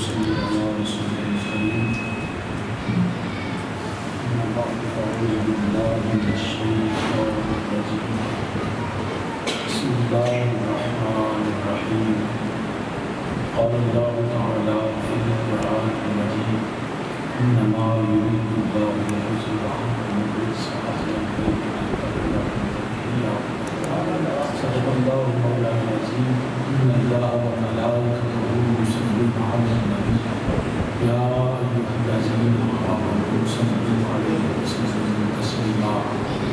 صلی علی رسول الکریم اما بعد فاعوذ باللہ من الشیطان الرجیم بسم اللہ الرحمن الرحیم قال اللہ تعالی فی القرآن المجید انما یرید اللہ لیذهب عنکم الرجس اهل البیت ویطہرکم تطہیرا صدق اللہ مولانا العظیم ان اللہ وملائکتہ یصلون علی النبی یا ایھا الذین آمنوا صلوا علیہ وسلموا تسلیما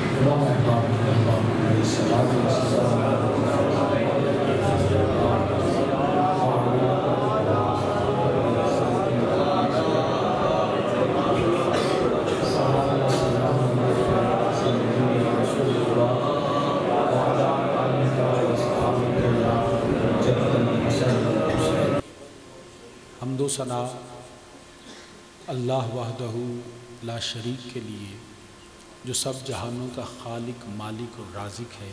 تمام احباب کرام علیہ الصلوۃ والسلام حمد و ثنا اللہ وحدہ لا شریک کے لیے جو سب جہانوں کا خالق مالک اور رازق ہے،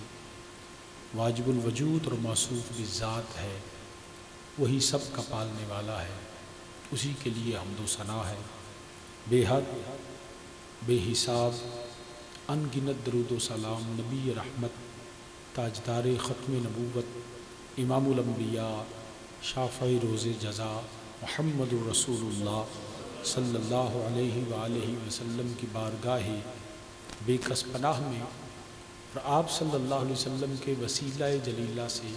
واجب الوجود اور موصوف بالذات ہے، وہی سب کا پالنے والا ہے، اسی کے لیے حمد و ثنا ہے۔ بے حد بے حساب ان گنت درود و سلام نبی رحمت، تاجدار ختم نبوت، امام الانبیاء، شافع روز جزا، محمد الرسول اللہ صلی اللہ علیہ وآلہ وسلم کی بارگاہ بے کس پناہ میں اور آپ صلی اللہ علیہ وسلم کے وسیلہ جلیلہ سے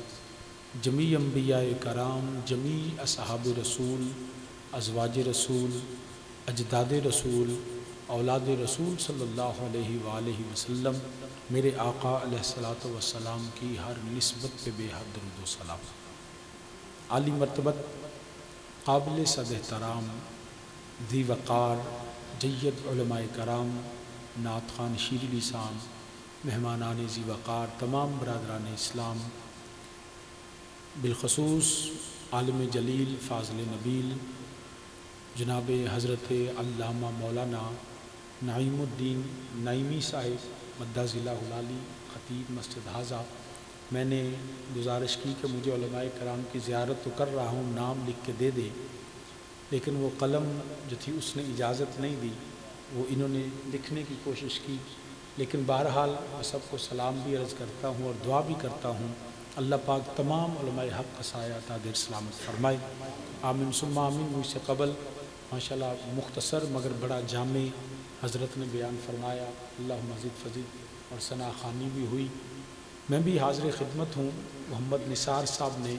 جمیع انبیاء کرام، جمیع اصحاب رسول، ازواج رسول، اجداد رسول، اولاد رسول صلی اللہ علیہ وآلہ وسلم، میرے آقا علیہ الصلوۃ والسلام کی ہر نسبت پہ بے حد درود و سلام۔ عالی مرتبت، قابل صد احترام، ذی وقار، جید علماء کرام، نعت خوان شیر لسان، مہمانان ذی وقار، تمام برادران اسلام، بالخصوص عالم جلیل فاضل نبیل جناب حضرت علامہ مولانا نعیم الدین نعیمی صاحب مدہ ضلع ہلالی، خطیب مسجد حاضہ، میں نے گزارش کی کہ مجھے علماء کرام کی زیارت تو کر رہا ہوں، نام لکھ کے دے دے، لیکن وہ قلم جو تھی اس نے اجازت نہیں دی، وہ انہوں نے لکھنے کی کوشش کی، لیکن بہرحال میں سب کو سلام بھی عرض کرتا ہوں اور دعا بھی کرتا ہوں، اللہ پاک تمام علماء حق کا سایہ تا دیر سلامت فرمائے، آمین ثم آمین۔ مجھ سے قبل ماشاءاللہ مختصر مگر بڑا جامع حضرت نے بیان فرمایا، اللہ مزید فضیل اور ثنا خوانی بھی ہوئی۔ میں بھی حاضر خدمت ہوں۔ محمد نثار صاحب نے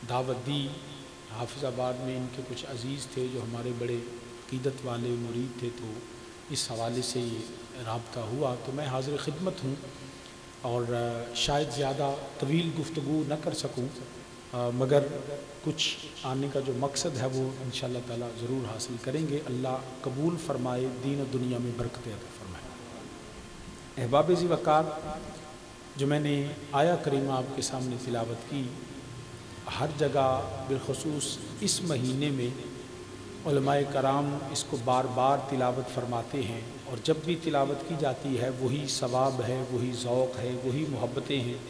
دعوت دی، حافظ آباد میں ان کے کچھ عزیز تھے جو ہمارے بڑے عقیدت والے مرید تھے، تو اس حوالے سے یہ رابطہ ہوا، تو میں حاضر خدمت ہوں اور شاید زیادہ طویل گفتگو نہ کر سکوں، مگر کچھ آنے کا جو مقصد ہے وہ انشاءاللہ تعالی ضرور حاصل کریں گے۔ اللہ قبول فرمائے، دین و دنیا میں برکت عطا فرمائے۔ احباب ذی وقار، جو میں نے آیا کریمہ آپ کے سامنے تلاوت کی، ہر جگہ بالخصوص اس مہینے میں علماء کرام اس کو بار بار تلاوت فرماتے ہیں، اور جب بھی تلاوت کی جاتی ہے وہی ثواب ہے، وہی ذوق ہے، وہی محبتیں ہیں،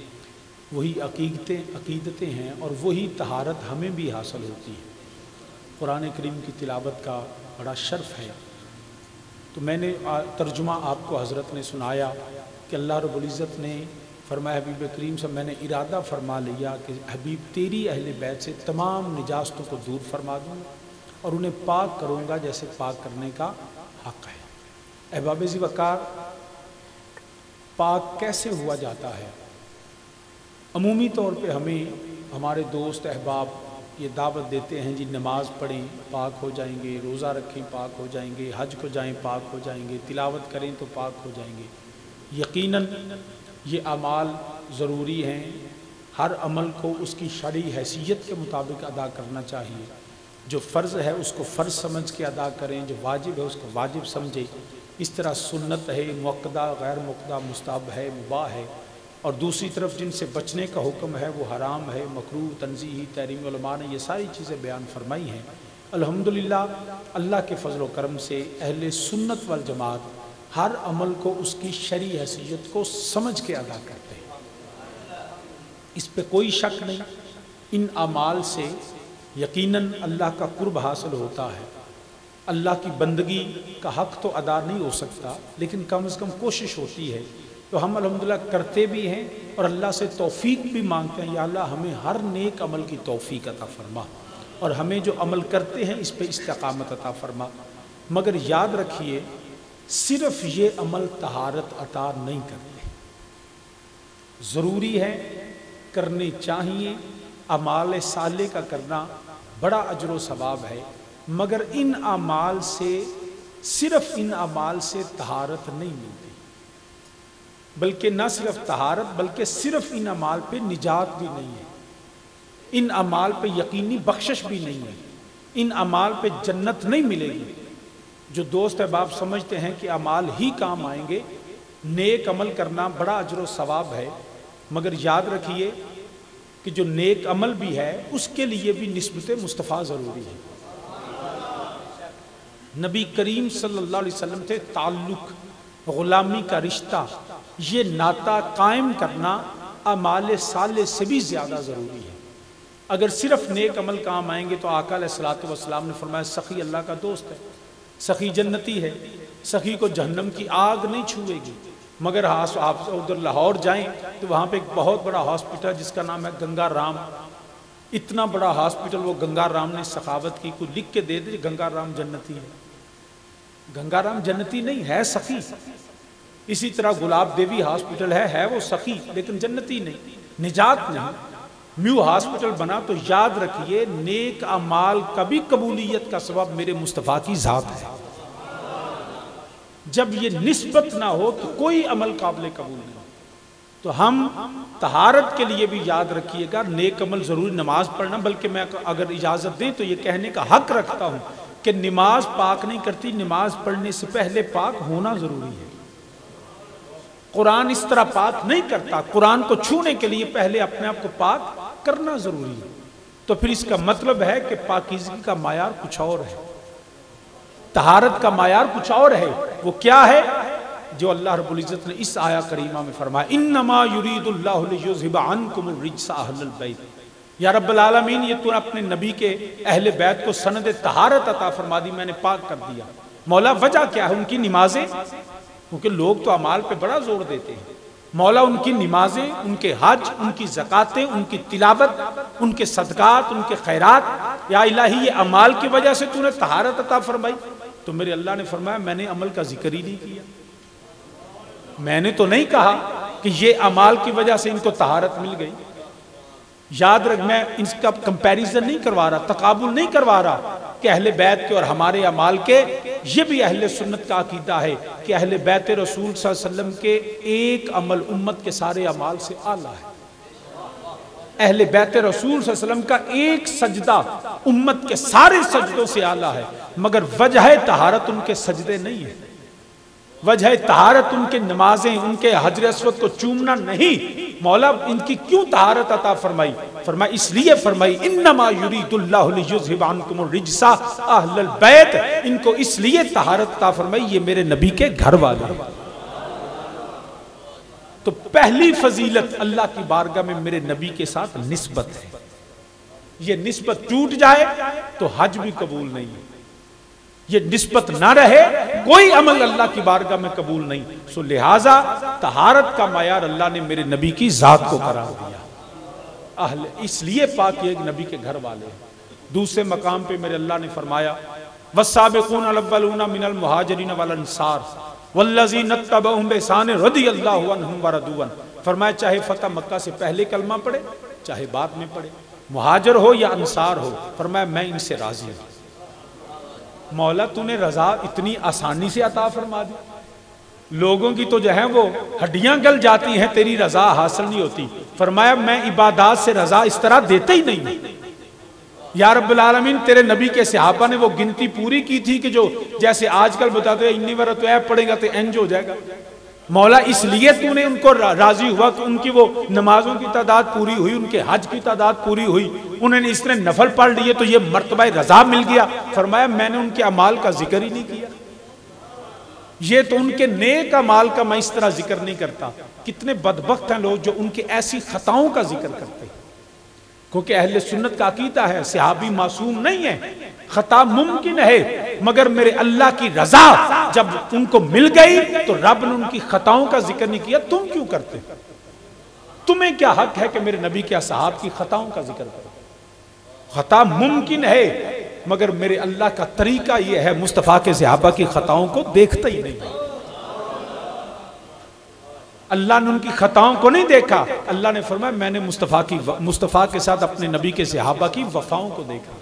وہی عقیدتیں ہیں، اور وہی طہارت ہمیں بھی حاصل ہوتی ہے۔ قرآن کریم کی تلاوت کا بڑا شرف ہے۔ تو میں نے ترجمہ آپ کو حضرت نے سنایا کہ اللہ رب العزت نے فرمایا حبیب کریم سے میں نے ارادہ فرما لیا کہ حبیب تیری اہل بیت سے تمام نجاستوں کو دور فرما دوں اور انہیں پاک کروں گا جیسے پاک کرنے کا حق ہے۔ احباب ذی وقار، پاک کیسے ہوا جاتا ہے؟ عمومی طور پہ ہمیں ہمارے دوست احباب یہ دعوت دیتے ہیں، جی نماز پڑھیں پاک ہو جائیں گے، روزہ رکھیں پاک ہو جائیں گے، حج کو جائیں پاک ہو جائیں گے، تلاوت کریں تو پاک ہو جائیں گے۔ یقیناً یہ اعمال ضروری ہیں، ہر عمل کو اس کی شرعی حیثیت کے مطابق ادا کرنا چاہیے۔ جو فرض ہے اس کو فرض سمجھ کے ادا کریں، جو واجب ہے اس کو واجب سمجھیں۔ اس طرح سنت ہے، مؤکدہ، غیر مؤکدہ، مستحب ہے، مباح ہے، اور دوسری طرف جن سے بچنے کا حکم ہے وہ حرام ہے، مکروہ، تنزیہی، تحریمی، علماء نے یہ ساری چیزیں بیان فرمائی ہیں۔ الحمدللہ اللہ کے فضل و کرم سے اہل سنت والجماعت ہر عمل کو اس کی شرعی حیثیت کو سمجھ کے ادا کرتے ہیں، اس پہ کوئی شک نہیں۔ ان اعمال سے یقیناً اللہ کا قرب حاصل ہوتا ہے، اللہ کی بندگی کا حق تو ادا نہیں ہو سکتا، لیکن کم از کم کوشش ہوتی ہے۔ تو ہم الحمدللہ کرتے بھی ہیں اور اللہ سے توفیق بھی مانگتے ہیں، یا اللہ ہمیں ہر نیک عمل کی توفیق عطا فرما، اور ہمیں جو عمل کرتے ہیں اس پہ استقامت عطا فرما۔ مگر یاد رکھیے صرف یہ عمل طہارت عطا نہیں کرتے، ضروری ہے، کرنے چاہیے، اعمال صالح کا کرنا بڑا اجر و ثواب ہے، مگر ان اعمال سے، صرف ان اعمال سے طہارت نہیں ملتی، بلکہ نہ صرف طہارت بلکہ صرف ان اعمال پہ نجات بھی نہیں ہے، ان اعمال پہ یقینی بخشش بھی نہیں ہے، ان اعمال پہ جنت نہیں ملے گی۔ جو دوست احباب سمجھتے ہیں کہ اعمال ہی کام آئیں گے، نیک عمل کرنا بڑا اجر و ثواب ہے، مگر یاد رکھیے کہ جو نیک عمل بھی ہے اس کے لیے بھی نسبت مصطفیٰ ضروری ہے۔ نبی کریم صلی اللہ علیہ وسلم سے تعلق، غلامی کا رشتہ، یہ ناطہ قائم کرنا اعمال صالح سے بھی زیادہ ضروری ہے۔ اگر صرف نیک عمل کام آئیں گے تو آقا علیہ الصلوۃ والسلام نے فرمایا سخی اللہ کا دوست ہے، سخی جنتی ہے، سخی کو جہنم کی آگ نہیں چھوئے گی۔ مگر آپ ادھر لاہور جائیں تو وہاں پہ ایک بہت بڑا ہاسپٹل جس کا نام ہے گنگا رام، اتنا بڑا ہاسپٹل وہ گنگا رام نے سخاوت کی، کوئی لکھ کے دے دے گنگا رام جنتی ہے۔ گنگا رام جنتی نہیں ہے، سخی۔ اسی طرح گلاب دیوی ہاسپٹل ہے وہ سخی، لیکن جنتی نہیں، نجات نہیں۔ میو ہاسپٹل بنا تو یاد رکھیے نیک اعمال کا بھی قبولیت کا سبب میرے مصطفیٰ کی ذات ہے۔ جب یہ نسبت نہ ہو تو کوئی عمل قابل قبول نہیں۔ تو ہم طہارت کے لیے بھی یاد رکھیے گا نیک عمل ضروری، نماز پڑھنا، بلکہ میں اگر اجازت دیں تو یہ کہنے کا حق رکھتا ہوں کہ نماز پاک نہیں کرتی، نماز پڑھنے سے پہلے پاک ہونا ضروری ہے۔ قرآن اس طرح پاک نہیں کرتا، قرآن کو چھونے کے لیے پہلے اپنے آپ کو پاک کرنا ضروری ہے۔ تو پھر اس کا مطلب ہے کہ پاکیزگی کا معیار کچھ اور ہے، طہارت کا معیار کچھ اور ہے۔ وہ کیا ہے؟ جو اللہ رب العزت نے اس آیہ کریمہ میں فرمایا انما یرید اللہ لیذھب عنکم الرجس اہل البیت۔ یا رب العالمین یہ تو اپنے نبی کے اہل بیت کو سند طہارت عطا فرما دی، میں نے پاک کر دیا۔ مولا وجہ کیا ہے؟ ان کی نمازیں، کیونکہ لوگ تو اعمال پہ بڑا زور دیتے ہیں۔ مولا ان کی نمازیں، ان کے حج، ان کی زکاتیں، ان کی تلاوت، ان کے صدقات، ان کے خیرات، یا الہی یہ اعمال کی وجہ سے تو نے طہارت عطا فرمائی۔ تو میرے اللہ نے فرمایا میں نے عمل کا ذکر ہی نہیں کیا، میں نے تو نہیں کہا کہ یہ اعمال کی وجہ سے ان کو طہارت مل گئی۔ یاد رکھ، میں ان کا کمپیریزن نہیں کروا رہا، تقابل نہیں کروا رہا کہ اہل بیت کے اور ہمارے اعمال کے۔ یہ بھی اہل سنت کا عقیدہ ہے کہ اہل بیت رسول صلی اللہ علیہ وسلم کے ایک عمل امت کے سارے اعمال سے اعلیٰ ہے۔ اہل بیت رسول صلی اللہ علیہ وسلم کا ایک سجدہ امت کے سارے سجدوں سے اعلیٰ ہے، مگر وجہ طہارت ان کے سجدے نہیں ہے، وجہ طہارت ان کے نمازیں، ان کے حجر اسود کو چومنا نہیں۔ مولا ان کی کیوں طہارت عطا فرمائی؟ فرمائی اس لیے فرمائی انما یرید اللہ لیذھب عنکم الرجس اہل البیت، ان کو اس لیے طہارت عطا فرمائی یہ میرے نبی کے گھر والے ہیں۔ تو پہلی فضیلت اللہ کی بارگاہ میں میرے نبی کے ساتھ نسبت ہے۔ یہ نسبت ٹوٹ جائے تو حج بھی قبول نہیں ہے، یہ نسبت نہ رہے کوئی عمل اللہ کی بارگاہ میں قبول نہیں۔ سو لہٰذا طہارت کا معیار اللہ نے میرے نبی کی ذات کو قرار دیا، اہل اس لیے پاک یہ نبی کے گھر والے ہیں۔ دوسرے مقام پہ میرے اللہ نے فرمایا والسابقون الاولون من المہاجرین والانصار والذین اتبعوہم بإحسان رضی اللہ عنہم ورضوا عنہ۔ فرمایا چاہے فتح مکہ سے پہلے کلمہ پڑھے چاہے بعد میں پڑھے، مہاجر ہو یا انصار ہو، فرمایا میں ان سے راضی ہوں۔ مولا تو نے رضا اتنی آسانی سے عطا فرما دی، لوگوں کی تو جو ہے وہ ہڈیاں گل جاتی ہیں، تیری رضا حاصل نہیں ہوتی۔ فرمایا میں عبادات سے رضا اس طرح دیتے ہی نہیں۔ یا رب العالمین تیرے نبی کے صحابہ نے وہ گنتی پوری کی تھی کہ جو جیسے آج کل بتاتے ہیں انی ورہ تو ایپ پڑھیں گا تو انج ہو جائے گا۔ مولا اس لیے تو نے ان کو راضی ہوا کہ ان کی وہ نمازوں کی تعداد پوری ہوئی، ان کے حج کی تعداد پوری ہوئی، انہوں نے اس نے نفل پڑھ لیے تو یہ مرتبہ رضا مل گیا۔ فرمایا میں نے ان کے اعمال کا ذکر ہی نہیں کیا، یہ تو ان کے نیک اعمال کا میں اس طرح ذکر نہیں کرتا۔ کتنے بدبخت ہیں لوگ جو ان کے ایسی خطاؤں کا ذکر کرتے ہیں۔ کیونکہ اہل سنت کا عقیدہ ہے صحابی معصوم نہیں ہے، خطا ممکن ہے، مگر میرے اللہ کی رضا جب ان کو مل گئی تو رب نے ان کی خطاؤں کا ذکر نہیں کیا۔ تم کیوں کرتے؟ تمہیں کیا حق ہے کہ میرے نبی کے اصحاب کی خطاؤں کا ذکر کرو؟ خطا ممکن ہے، مگر میرے اللہ کا طریقہ یہ ہے مصطفیٰ کے صحابہ کی خطاؤں کو دیکھتا ہی نہیں۔ اللہ نے ان کی خطاؤں کو نہیں دیکھا، اللہ نے فرمایا میں نے مصطفیٰ کے ساتھ اپنے نبی کے صحابہ کی وفاؤں کو دیکھا۔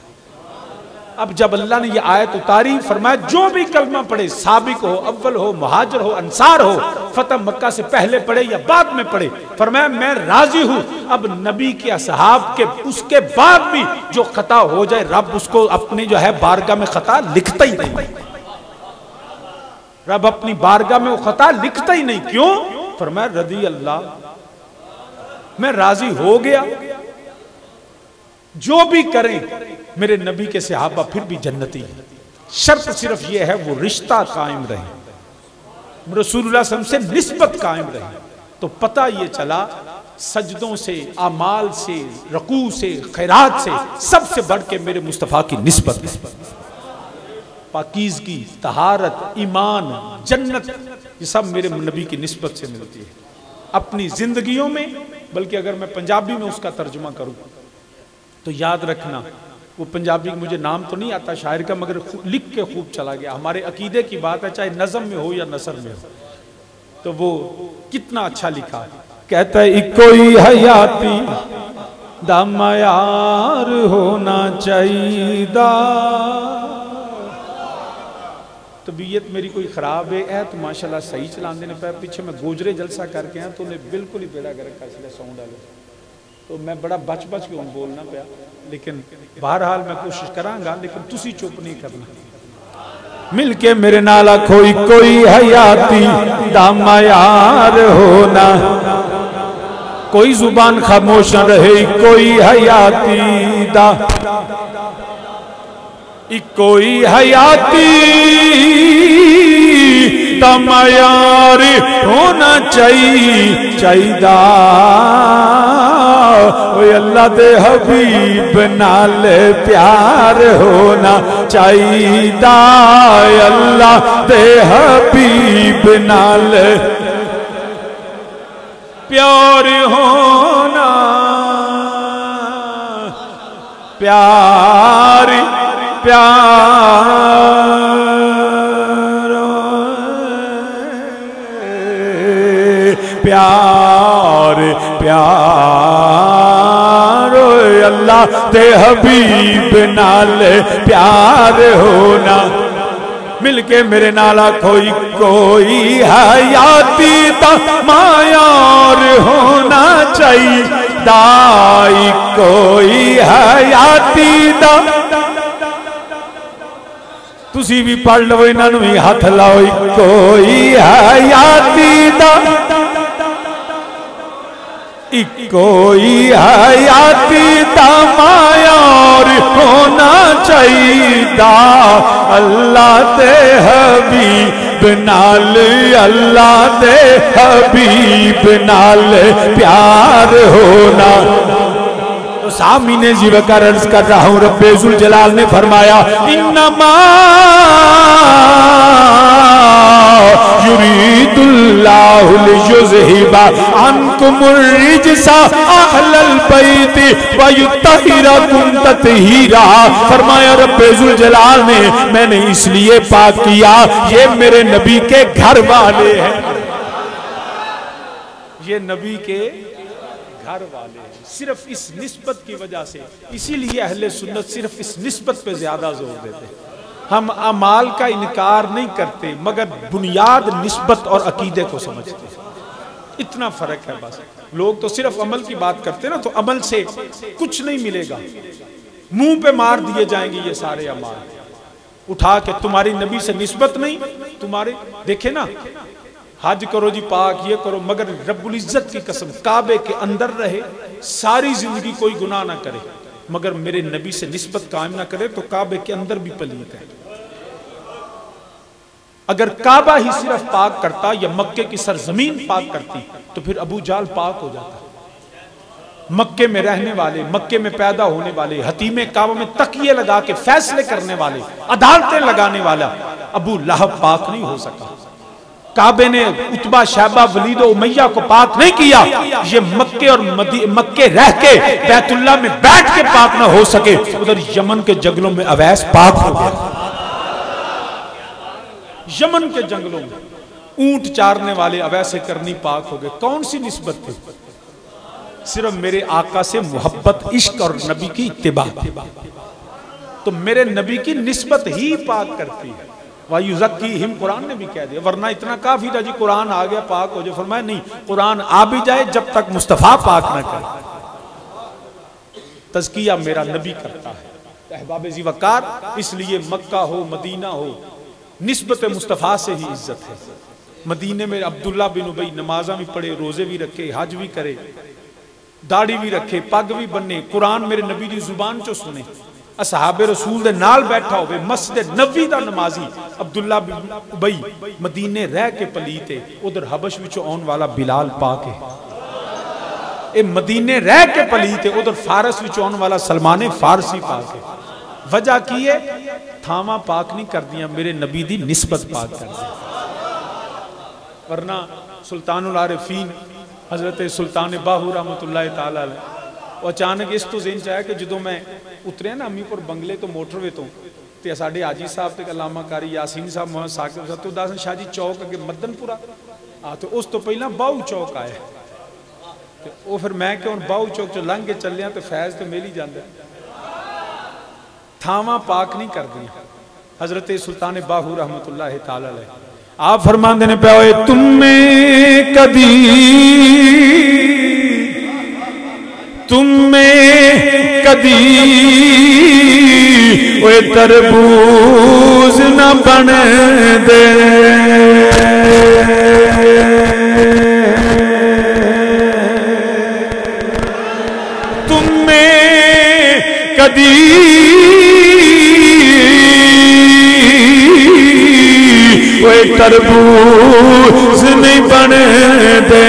اب جب اللہ نے یہ آیت اتاری، فرمایا جو بھی کلمہ پڑھے، سابق ہو، اول ہو، مہاجر ہو، انصار ہو، فتح مکہ سے پہلے پڑھے یا بعد میں پڑھے، فرمایا میں راضی ہوں۔ اب نبی کے اصحاب کے اس کے بعد بھی جو خطا ہو جائے، رب اس کو اپنی جو ہے بارگاہ میں خطا لکھتا ہی نہیں۔ رب اپنی بارگاہ میں وہ خطا لکھتا ہی نہیں۔ کیوں؟ فرمایا رضی اللہ، میں راضی ہو گیا، جو بھی کریں میرے نبی کے صحابہ پھر بھی جنتی ہیں، شرط صرف یہ ہے وہ رشتہ قائم رہے، رسول اللہ صلی اللہ علیہ وسلم سے نسبت قائم رہے۔ تو پتہ یہ چلا سجدوں سے، اعمال سے، رکوع سے، خیرات سے سب سے بڑھ کے میرے مصطفیٰ کی نسبت ہے۔ پاکیزگی، طہارت، ایمان، جنت، یہ سب میرے نبی کی نسبت سے ملتی ہے اپنی زندگیوں میں۔ بلکہ اگر میں پنجابی میں اس کا ترجمہ کروں تو یاد رکھنا، وہ پنجابی مجھے نام تو نہیں آتا شاعر کا، مگر لکھ کے خوب چلا گیا۔ ہمارے عقیدے کی بات ہے، چاہے نظم میں ہو یا نثر میں ہو، تو وہ کتنا اچھا لکھا ہے۔ کہتا ہے کوئی حیاتی دا معیار ہونا چاہیے دا، طبیعت میری کوئی خراب ہے تو ماشاءاللہ صحیح چلان دینے پہ، پیچھے میں گوجرے جلسہ کر کے ہیں تو انہیں بالکل ہی بیڑا گرک کا اس لئے ساؤنڈ ڈالے، تو میں بڑا بچ کے ان بولنا پیا، لیکن بہرحال میں کوشش کروں گا، لیکن تسی چپ نہیں کرنا۔ مل کے میرے نالا کوئی حیاتی دا معیار ہونا، کوئی زبان خاموش رہے، کوئی حیاتی دا، کوئی حیاتی دا معیار ہونا چاہیے دا، اوہ اللہ دے حبیب نال پیار ہونا چاہیے دا، اللہ دے حبیب نال پیار ہونا، پیار اللہ دے حبیب نال پیار ہونا۔ مل کے میرے نالا کوئی حیاتی دا معیار ہونا چاہیے دائی، کوئی حیاتی دا، تسی بھی پڑھ لو انہوں بھی ہاتھ لاؤ، کوئی حیاتی دا، کوئی حیاتی دا معیار ہونا چاہیے دا، اللہ دے حبیب نال، اللہ دے حبیب نال پیار ہونا۔ تو سامین جی وقار عرض کر رہا ہوں، رب ذوالجلال نے فرمایا انما یرید اللہ لیذھب عنکم الرجس اہل البیت ویطہرکم تطہیرا۔ فرمایا رب ذوالجلال نے میں نے اس لیے پاک کیا، یہ میرے نبی کے گھر والے ہیں، یہ نبی کے گھر والے ہیں، صرف اس نسبت کی وجہ سے۔ اسی لیے اہل سنت صرف اس نسبت پہ زیادہ زور دیتے ہیں۔ ہم اعمال کا انکار نہیں کرتے، مگر بنیاد نسبت اور عقیدے کو سمجھتے ہیں، اتنا فرق ہے بس۔ لوگ تو صرف عمل کی بات کرتے ہیں نا، تو عمل سے کچھ نہیں ملے گا، منہ پہ مار دیے جائیں گے یہ سارے اعمال اٹھا کے، تمہاری نبی سے نسبت نہیں، تمہارے دیکھیں نا، حج کرو جی پاک، یہ کرو، مگر رب العزت کی قسم کعبے کے اندر رہے، ساری زندگی کوئی گناہ نہ کرے، مگر میرے نبی سے نسبت قائم نہ کرے تو کعبے کے اندر بھی پلیت ہے۔ اگر کعبہ ہی صرف پاک کرتا یا مکے کی سرزمین پاک کرتی تو پھر ابو جہل پاک ہو جاتا، مکے میں رہنے والے، مکے میں پیدا ہونے والے، حتیم کعبہ میں تکیے لگا کے فیصلے کرنے والے، عدالتیں لگانے والا ابو لہب پاک نہیں ہو سکا۔ کعبے نے عتبہ، شیبہ، ولید و امیہ کو پاک نہیں کیا، یہ مکے اور مکے رہ کے بیت اللہ میں بیٹھ کے پاک نہ ہو سکے، ادھر یمن کے جنگلوں میں اویس پاک ہو گیا۔ یمن کے جنگلوں میں اونٹ چارنے والے اویس کرنی پاک ہو گئے۔ کون سی نسبت تھی؟ صرف میرے آقا سے محبت، عشق اور نبی کی اتباع، تو میرے نبی کی نسبت ہی پاک کرتی ہے۔ وَيُزَكِّيهِمْ قرآن نے بھی کہہ دیا، ورنہ اتنا کافی تھا جی قرآن آ گیا پاک ہو جائے۔ فرمایا نہیں، قرآن آ بھی جائے جب تک مصطفیٰ پاک نہ کرے۔ تزکیہ میرا نبی کرتا ہے احباب ذی وقار، اس لیے مکہ ہو مدینہ ہو نسبت مصطفیٰ سے ہی عزت ہے۔ مدینے میں عبداللہ بن ابی نمازہ بھی پڑھے، روزے بھی رکھے، حج بھی کرے، داڑھی بھی رکھے، پگ بھی بننے، قرآن میرے نبی دی زبان چو سنے، اصحاب رسول دے نال بیٹھا ہوئے، مسجد نبی دا نمازی عبداللہ بن ابی مدینے رہ کے پلیتے، ادھر حبش وچو آن والا بلال پاک ہے۔ اے مدینے رہ کے پلیتے، ادھر فارس وچو آن والا سلمان فارسی پاک ہے۔ وجہ کی ہے؟ تھاما پاک نہیں کر دیا، میرے نبی دی نسبت پاک کر دیا۔ ورنہ سلطان العارفین حضرت سلطان باہو رحمت اللہ تعالیٰ علیہ، وہ اچانک اس تو ذہن چاہے کہ جدو میں اترے نا امی پر بنگلے تو موٹر وے تو تے ساڑھے آجی صاحب تے علامہ کاری یاسین صاحب محمد ساکر صاحب تو داسن شاہ جی چوک اگے مدن پورا تو اس تو پہلا باہو چوک آئے، وہ پھر میں کہ ان باہو چوک جو لنگ کے چل لیا تو فیض تو میلی جاندے، تھاما پاک نہیں کر دیا۔ حضرت سلطان باہو رحمت اللہ تعالیٰ علیہ آپ فرمان دینے پہ ہوئے، تم میں کدی اوے تربوز نہ بن دے، تم میں کدی اوے تربوز نہیں بن دے،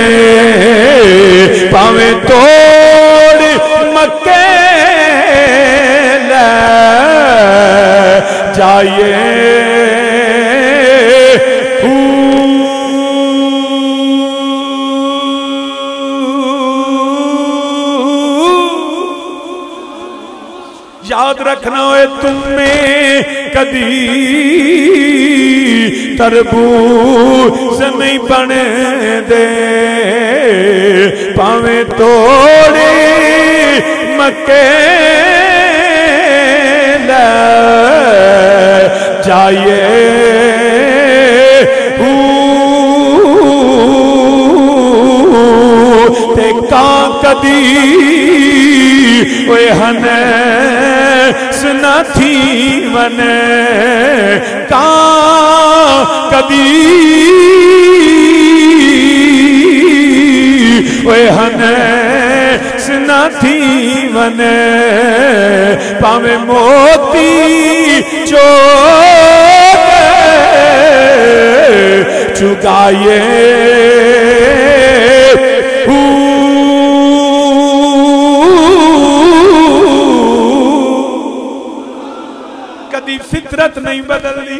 پاویں توڑ مکے لے جائیے، یاد رکھنا ہوئے تم میں کدی تربوز نہیں بن دے، پاویں توڑے مکے لے جائیے، تے کان کدی اوے ہنیس نہ تھی ونے، کان کدی اوے ہنیس نہ تھی ونے، پاویں موتی چوک چگائیے، کدی فطرت نہیں بدل دی،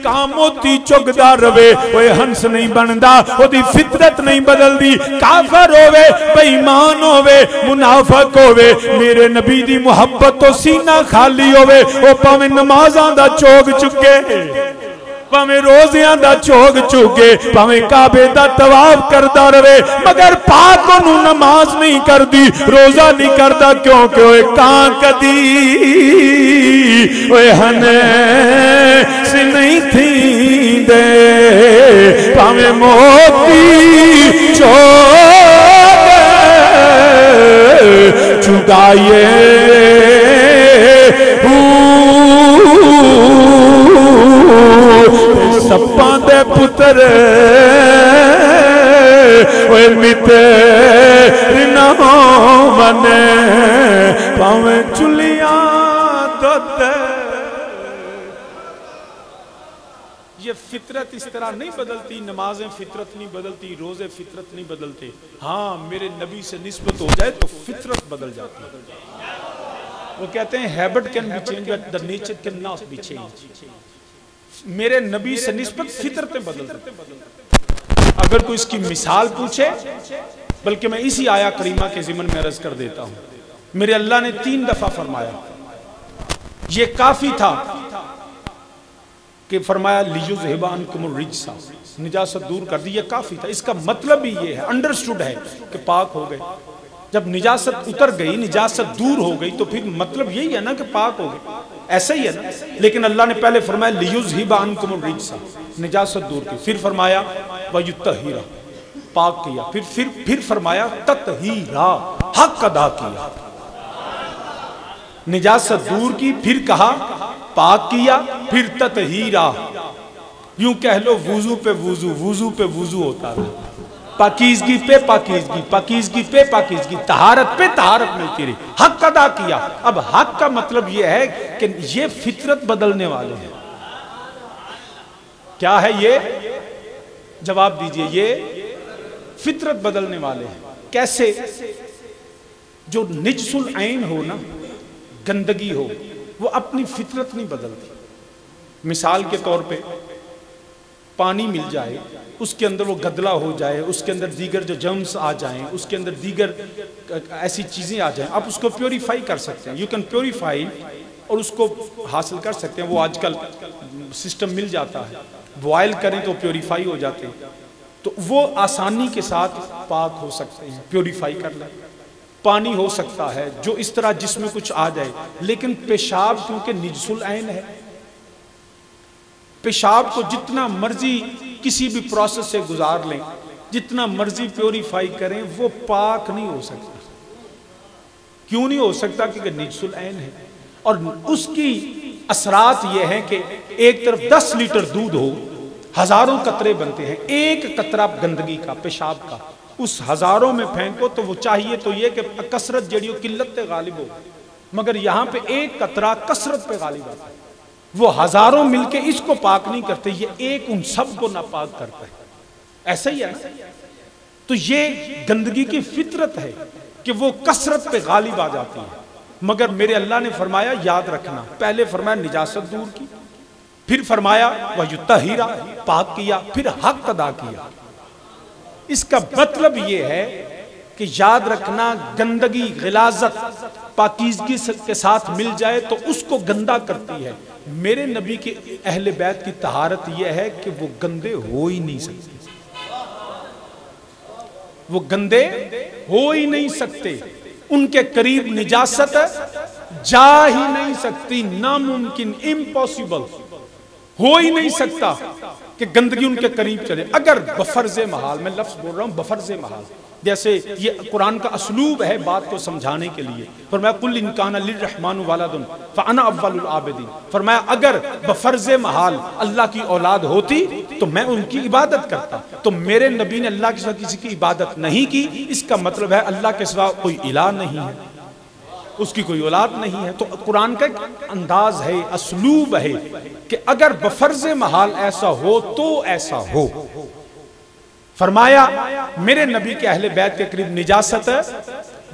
کام موتی چگدا روے اوے ہنس نہیں بندا، او دی فطرت نہیں بدل دی، کافر ہووے بے ایمان ہووے منافق ہووے، میرے نبی دی محبت تو سینہ خالی ہووے، او پاویں نمازاں دا چوگ چکے، پاویں روزیاں دا چوگ چکے، پاویں کعبے دا طواف کردا رہے، مگر پاک انہوں نماز نہیں کر دی، روزہ نہیں کردا، کیونکہ اوے کان کدی اوے ہنیس نہیں تھی دے، پاویں موتی چوگ چگائیے، سپاں دے پتر اوے متر نہ ہونے، پاویں چلیاں دودھ، یہ فطرت اس طرح نہیں بدلتی، نمازیں فطرت نہیں بدلتی، روزے فطرت نہیں بدلتے، ہاں میرے نبی سے نسبت ہو جائے تو فطرت بدل جاتی ہے۔ وہ کہتے ہیں habit can be change but the nature can not be changed۔ میرے نبی سے نسبت فطرتیں بدلتی۔ اگر کوئی اس کی مثال پوچھے، بلکہ میں اسی آیہ کریمہ کے ضمن میں عرض کر دیتا ہوں، میرے اللہ نے 3 دفعہ فرمایا، یہ کافی تھا کہ فرمایا لِيُذْهِبَ عَنْكُمُ الرِّجْسَ، نجاست دور کر دی، یہ کافی تھا۔ اس کا مطلب بھی یہ ہے، انڈرسٹوڈ ہے کہ پاک ہو گئے۔ جب نجاست اتر گئی، نجاست دور ہو گئی، تو پھر مطلب یہی ہے نا کہ پاک ہو گئے، ایسا ہی ہے نا۔ لیکن اللہ نے پہلے فرمایا لِيُذْهِبَ عَنْكُمُ الرِّجْسَ، نجاست دور کی، پھر فرمایا وَيُطَّهِّرَ، پاک کیا، پھر فرمایا تطہیرا، حق ادا کیا۔ نجاست دور کی، پھر کہا پاک کیا، پھر تطہیرا، یوں کہہ لو وضو پہ وضو، وضو پہ وضو ہوتا رہا، پاکیزگی پہ پاکیزگی، پاکیزگی پہ پاکیزگی، طہارت پہ طہارت ملتی رہی، حق ادا کیا۔ اب حق کا مطلب یہ ہے کہ یہ فطرت بدلنے والے ہیں۔ کیا ہے یہ؟ جواب دیجئے، یہ فطرت بدلنے والے ہیں۔ کیسے؟ جو نجس العین ہو نا، گندگی ہو، وہ اپنی فطرت نہیں بدلتی۔ مثال کے طور پہ پانی مل جائے، اس کے اندر وہ گدلا ہو جائے، اس کے اندر دیگر جو جرمز آ جائیں، اس کے اندر دیگر ایسی چیزیں آ جائیں، آپ اس کو پیوریفائی کر سکتے ہیں، یو کین پیوریفائی، اور اس کو حاصل کر سکتے ہیں۔ وہ آج کل سسٹم مل جاتا ہے، بوائل کریں تو پیوریفائی ہو جاتے ہیں، تو وہ آسانی کے ساتھ پاک ہو سکتے ہیں، پیوریفائی کر لیں۔ پانی ہو سکتا ہے جو اس طرح جس میں کچھ آ جائے، لیکن پیشاب کیونکہ نجس العین ہے، پیشاب کو جتنا مرضی کسی بھی پروسیس سے گزار لیں، جتنا مرضی پیوریفائی کریں، وہ پاک نہیں ہو سکتا۔ کیوں نہیں ہو سکتا؟ کیونکہ نجس العین ہے، اور اس کی اثرات یہ ہیں کہ ایک طرف 10 لیٹر دودھ ہو، ہزاروں قطرے بنتے ہیں، ایک قطرہ گندگی کا، پیشاب کا، اس ہزاروں میں پھینکو تو وہ چاہیے تو یہ کہ کثرت جڑی ہو قلت پہ غالب ہو، مگر یہاں پہ ایک قطرہ کثرت پہ غالب آتا ہے۔ وہ ہزاروں مل کے اس کو پاک نہیں کرتے، یہ ایک ان سب کو ناپاک کرتا ہے۔ ایسا ہی ہے نا؟ تو یہ گندگی کی فطرت ہے کہ وہ کثرت پہ غالب آ جاتی ہے، مگر میرے اللہ نے فرمایا یاد رکھنا، پہلے فرمایا نجاست دور کی، پھر فرمایا وَيُطَّهِرَ، پاک کیا، پھر حق ادا کیا۔ اس کا مطلب یہ ہے کہ یاد رکھنا، گندگی، غلاظت پاکیزگی کے ساتھ مل جائے تو اس کو گندا کرتی ہے۔ میرے نبی کے اہل بیت کی طہارت یہ ہے کہ وہ گندے ہو ہی نہیں سکتے، وہ گندے ہو ہی نہیں سکتے، ان کے قریب نجاست جا ہی نہیں سکتی، ناممکن، امپاسبل، ہو ہی نہیں سکتا کہ گندگی ان کے قریب چلے۔ اگر بفرض محال، میں لفظ بول رہا ہوں بفرض محال، جیسے یہ قرآن کا اسلوب ہے بات کو سمجھانے کے لیے، فرمایا قُلْ إِنْ كَانَ لِلرَّحْمَنُ وَلَدٌ فَأَنَا أَوَّلُ الْعَابِدِينَ، فرمایا اگر بفرض محال اللہ کی اولاد ہوتی تو میں ان کی عبادت کرتا، تو میرے نبی نے اللہ کے سوا کسی کی عبادت نہیں کی، اس کا مطلب ہے اللہ کے سوا کوئی الہ نہیں ہے، اس کی کوئی اولاد نہیں ہے۔ تو قرآن کا ایک انداز ہے، اسلوب ہے کہ اگر بفرض محال ایسا ہو تو ایسا ہو۔ فرمایا میرے نبی کے اہل بیت کے قریب نجاست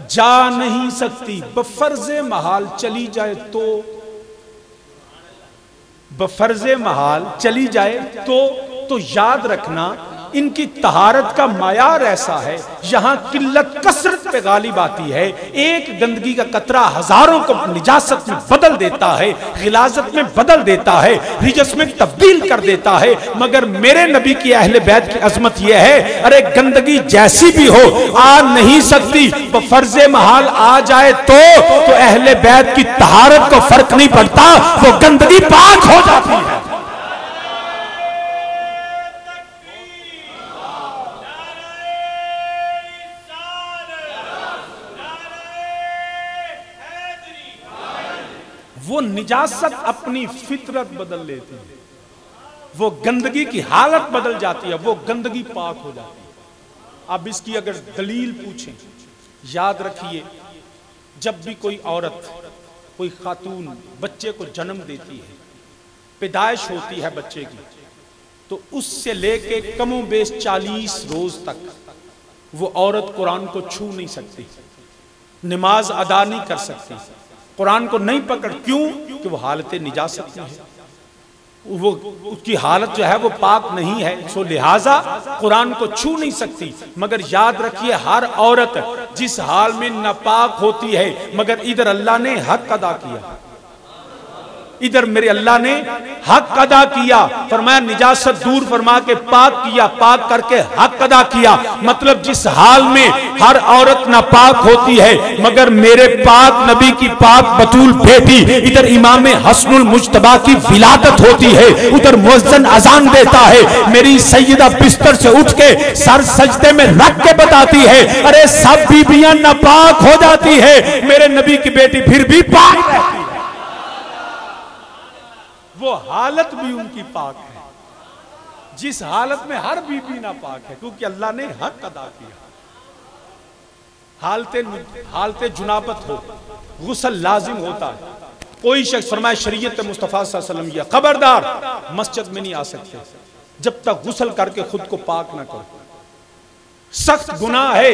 جا نہیں سکتی، بفرض محال چلی جائے تو، بفرض محال چلی جائے تو یاد رکھنا ان کی طہارت کا معیار ایسا ہے، یہاں قلت کثرت پہ غالب آتی ہے، ایک گندگی کا قطرہ ہزاروں کو نجاست میں بدل دیتا ہے، غلاظت میں بدل دیتا ہے، رجس میں تبدیل کر دیتا ہے۔ مگر میرے نبی کی اہل بیت کی عظمت یہ ہے، ارے گندگی جیسی بھی ہو آ نہیں سکتی، بفرض محال آ جائے تو اہل بیت کی طہارت کو فرق نہیں پڑتا، وہ گندگی پاک ہو جاتی ہے۔ وہ نجاست اپنی فطرت بدل لیتی ہے، وہ گندگی کی حالت بدل جاتی ہے، وہ گندگی پاک ہو جاتی ہے۔ اب اس کی اگر دلیل پوچھیں، یاد رکھیے جب بھی کوئی عورت، کوئی خاتون بچے کو جنم دیتی ہے، پیدائش ہوتی ہے بچے کی، تو اس سے لے کے کم و بیش 40 روز تک وہ عورت قرآن کو چھو نہیں سکتی، نماز ادا نہیں کر سکتی، قرآن کو نہیں پکڑ، کیوں؟ کہ وہ حالت نجاست میں ہے، وہ اس کی حالت جو ہے وہ پاک نہیں ہے، سو لہٰذا قرآن کو چھو نہیں سکتی۔ مگر یاد رکھیے ہر عورت جس حال میں ناپاک ہوتی ہے، مگر ادھر اللہ نے حق ادا کیا، ادھر میرے اللہ نے حق ادا کیا، فرمایا نجاست دور فرما کے پاک کیا، پاک کر کے حق ادا کیا۔ مطلب جس حال میں ہر عورت ناپاک ہوتی ہے، مگر میرے پاک نبی کی پاک بطول بیٹی ادھر امام حسن المجتبی کی ولادت ہوتی ہے، ادھر مؤذن اذان دیتا ہے، میری سیدہ بستر سے اٹھ کے سر سجدے میں رکھ کے بتاتی ہے ارے سب بیبیاں ناپاک ہو جاتی ہے، میرے نبی کی بیٹی پھر بھی پاک رہتی ہے، وہ حالت بھی ان کی پاک ہے، جس حالت میں ہر بی بی ناپاک ہے، کیونکہ اللہ نے حق ادا کیا۔ حالت جنابت ہو، غسل لازم ہوتا ہے، کوئی شخص فرمائے شریعت مصطفیٰ صلی اللہ علیہ وسلم یہ خبردار مسجد میں نہیں آ سکتے جب تک غسل کر کے خود کو پاک نہ کرو، سخت گناہ ہے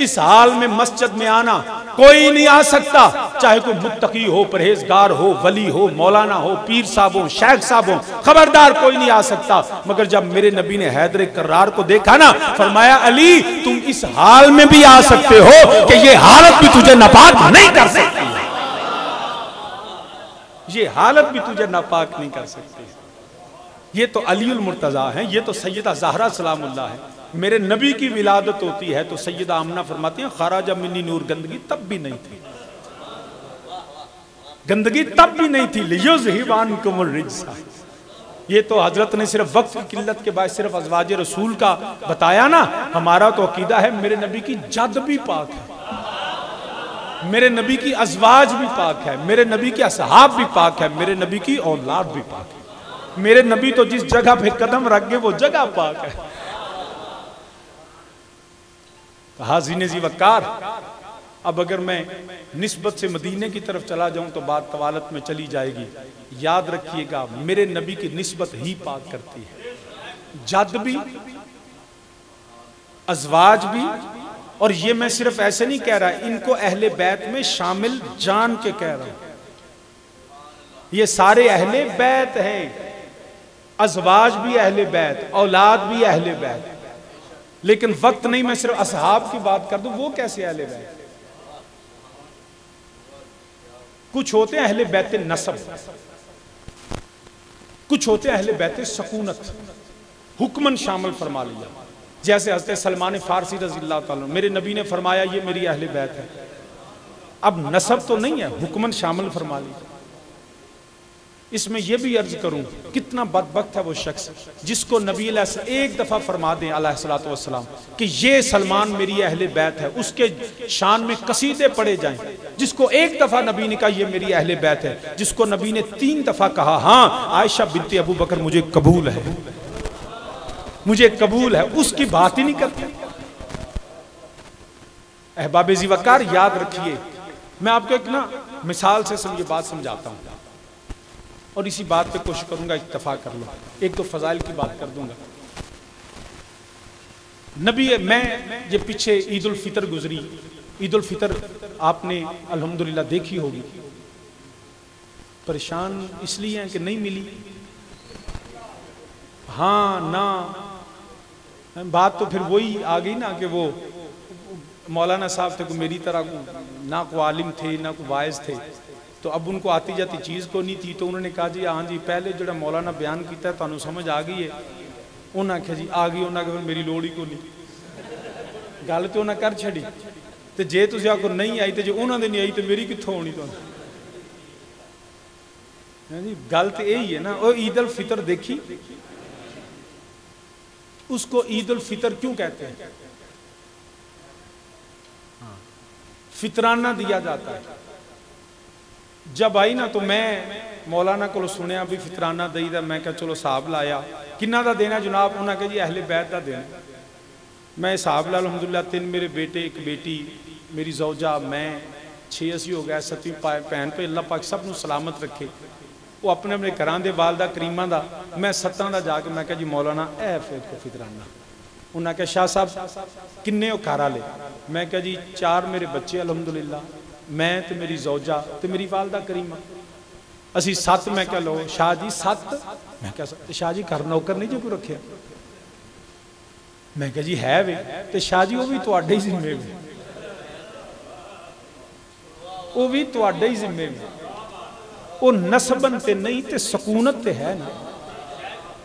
اس حال میں مسجد میں آنا، کوئی نہیں آ سکتا، چاہے کوئی متقی ہو، پرہیزگار ہو، ولی ہو، مولانا ہو، پیر صاحب ہو، شیخ صاحب ہو، خبردار کوئی نہیں آ سکتا۔ مگر جب میرے نبی نے حیدر کرار کو دیکھا نا، فرمایا علی تم اس حال میں بھی آ سکتے ہو کہ یہ حالت بھی تجھے ناپاک نہیں کر سکتی، یہ حالت بھی تجھے ناپاک نہیں کر سکتی۔ یہ تو علی المرتضیٰ ہیں، یہ تو سیدہ زہرا سلام اللہ ہے، میرے نبی کی ولادت ہوتی ہے تو سیدہ آمنہ فرماتی ہیں خراج منی نور، گندگی تب بھی نہیں تھی، گندگی تب بھی نہیں تھی، لیذہب عنکم الرجس۔ یہ تو حضرت نے صرف وقت کی قلت کے باعث صرف ازواج رسول کا بتایا نا، ہمارا تو عقیدہ ہے میرے نبی کی جد بھی پاک ہے، میرے نبی کی ازواج بھی پاک ہے، میرے نبی کے اصحاب بھی پاک ہے، میرے نبی کی اولاد بھی پاک ہے، میرے نبی تو جس جگہ پہ قدم رکھ گئے وہ جگہ پاک ہے۔ حاضرین ذی وقار، اب اگر میں نسبت سے مدینے کی طرف چلا جاؤں تو بات طوالت میں چلی جائے گی، یاد رکھیے گا میرے نبی کی نسبت ہی پاک کرتی ہے، جد بھی، ازواج بھی، اور یہ میں صرف ایسے نہیں کہہ رہا، ان کو اہل بیت میں شامل جان کے کہہ رہا ہوں، یہ سارے اہل بیت ہیں، ازواج بھی اہل بیت، اولاد بھی اہل بیت، لیکن وقت نہیں میں صرف اصحاب کی بات کر دوں، وہ کیسے اہل بیت؟ کچھ ہوتے ہیں اہل بیت نسب، کچھ ہوتے ہیں اہل بیت سکونت، حکمن شامل فرما لیا، جیسے حضرت سلمان فارسی رضی اللہ تعالیٰ، میرے نبی نے فرمایا یہ میری اہل بیت ہے، اب نسب تو نہیں ہے، حکمن شامل فرما لیا۔ اس میں یہ بھی عرض کروں کتنا بدبخت ہے وہ شخص جس کو نبی علیہ السلام ایک دفعہ فرما دیں علیہ السلام کہ یہ سلمان میری اہل بیت ہے، اس کے شان میں قصیدے پڑھے جائیں، جس کو ایک دفعہ نبی نے کہا یہ میری اہل بیت ہے، جس کو نبی نے 3 دفعہ کہا ہاں عائشہ بنت ابو بکر مجھے قبول ہے، مجھے قبول ہے، اس کی بات ہی نہیں کرتے۔ احباب ذی وقار یاد رکھیے، میں آپ کو ایک مثال سے یہ بات سمجھاتا ہوں اور اسی بات پہ کوشش کروں گا اکتفا کر لوں، ایک دو فضائل کی بات کر دوں گا۔ نبی میں یہ پیچھے عید الفطر گزری، عید الفطر آپ نے الحمدللہ دیکھی ہوگی، پریشان اس لیے ہیں کہ نہیں ملی، ہاں نہ بات تو پھر وہی آ گئی نا کہ وہ مولانا صاحب تھے کو میری طرح نہ کو عالم تھے نہ کو واعظ تھے، تو اب ان کو آتی جاتی چیز کو نہیں تھی، تو انہوں نے کہا جی ہاں جی پہلے جڑا مولانا بیان کیتا ہے تانوں سمجھ آ گئی ہے، انہاں کہا جی آ گئی، انہاں کہا میری لوڑ ہی کو نہیں، گل تو انہاں کر چھڑی، تو جے تسی آکو نہیں آئی تو جے انہاں دے نہیں آئی تو میری کتھوں ہونی تو گل تو یہی ہے نا۔ اور عید الفطر دیکھی، اس کو عید الفطر کیوں کہتے ہیں؟ فطرانہ دیا جاتا ہے، جب آئی نا تو میں مولانا کو سنیا بھی فطرانہ دئی دا، میں کہا چلو حساب لایا، کنہ دا دینا جناب؟ انہاں کہا جی اہل بیت دا دینا، میں حساب لا الحمدللہ 3 میرے بیٹے 1 بیٹی، میری زوجہ، میں 6 اسی ہو گیا، 7ویں بہن پہ اللہ پاک سب نو سلامت رکھے۔ وہ اپنے اپنے گھراں دے والدہ کریماں دا میں ستاں دا جا کے میں کہا جی مولانا اے فیت کو فطرانہ انہاں کہا شاہ صاحب کنے ہو کارا لے میں کہا جی 4 میرے بچے الحمدللہ میں تے میری زوجہ تے میری والدہ کریمہ اسی 7 میں کہا لو شاہ جی 7 میں کہا شاہ جی گھر نوکر نہیں جو کو رکھے میں کہا جی ہے وے تے شاہ جی وہ بھی تو آڈے ہی ذمے میں وہ بھی تو آڈے ہی ذمے میں وہ نسبن تے نہیں تے سکونت تے ہے نا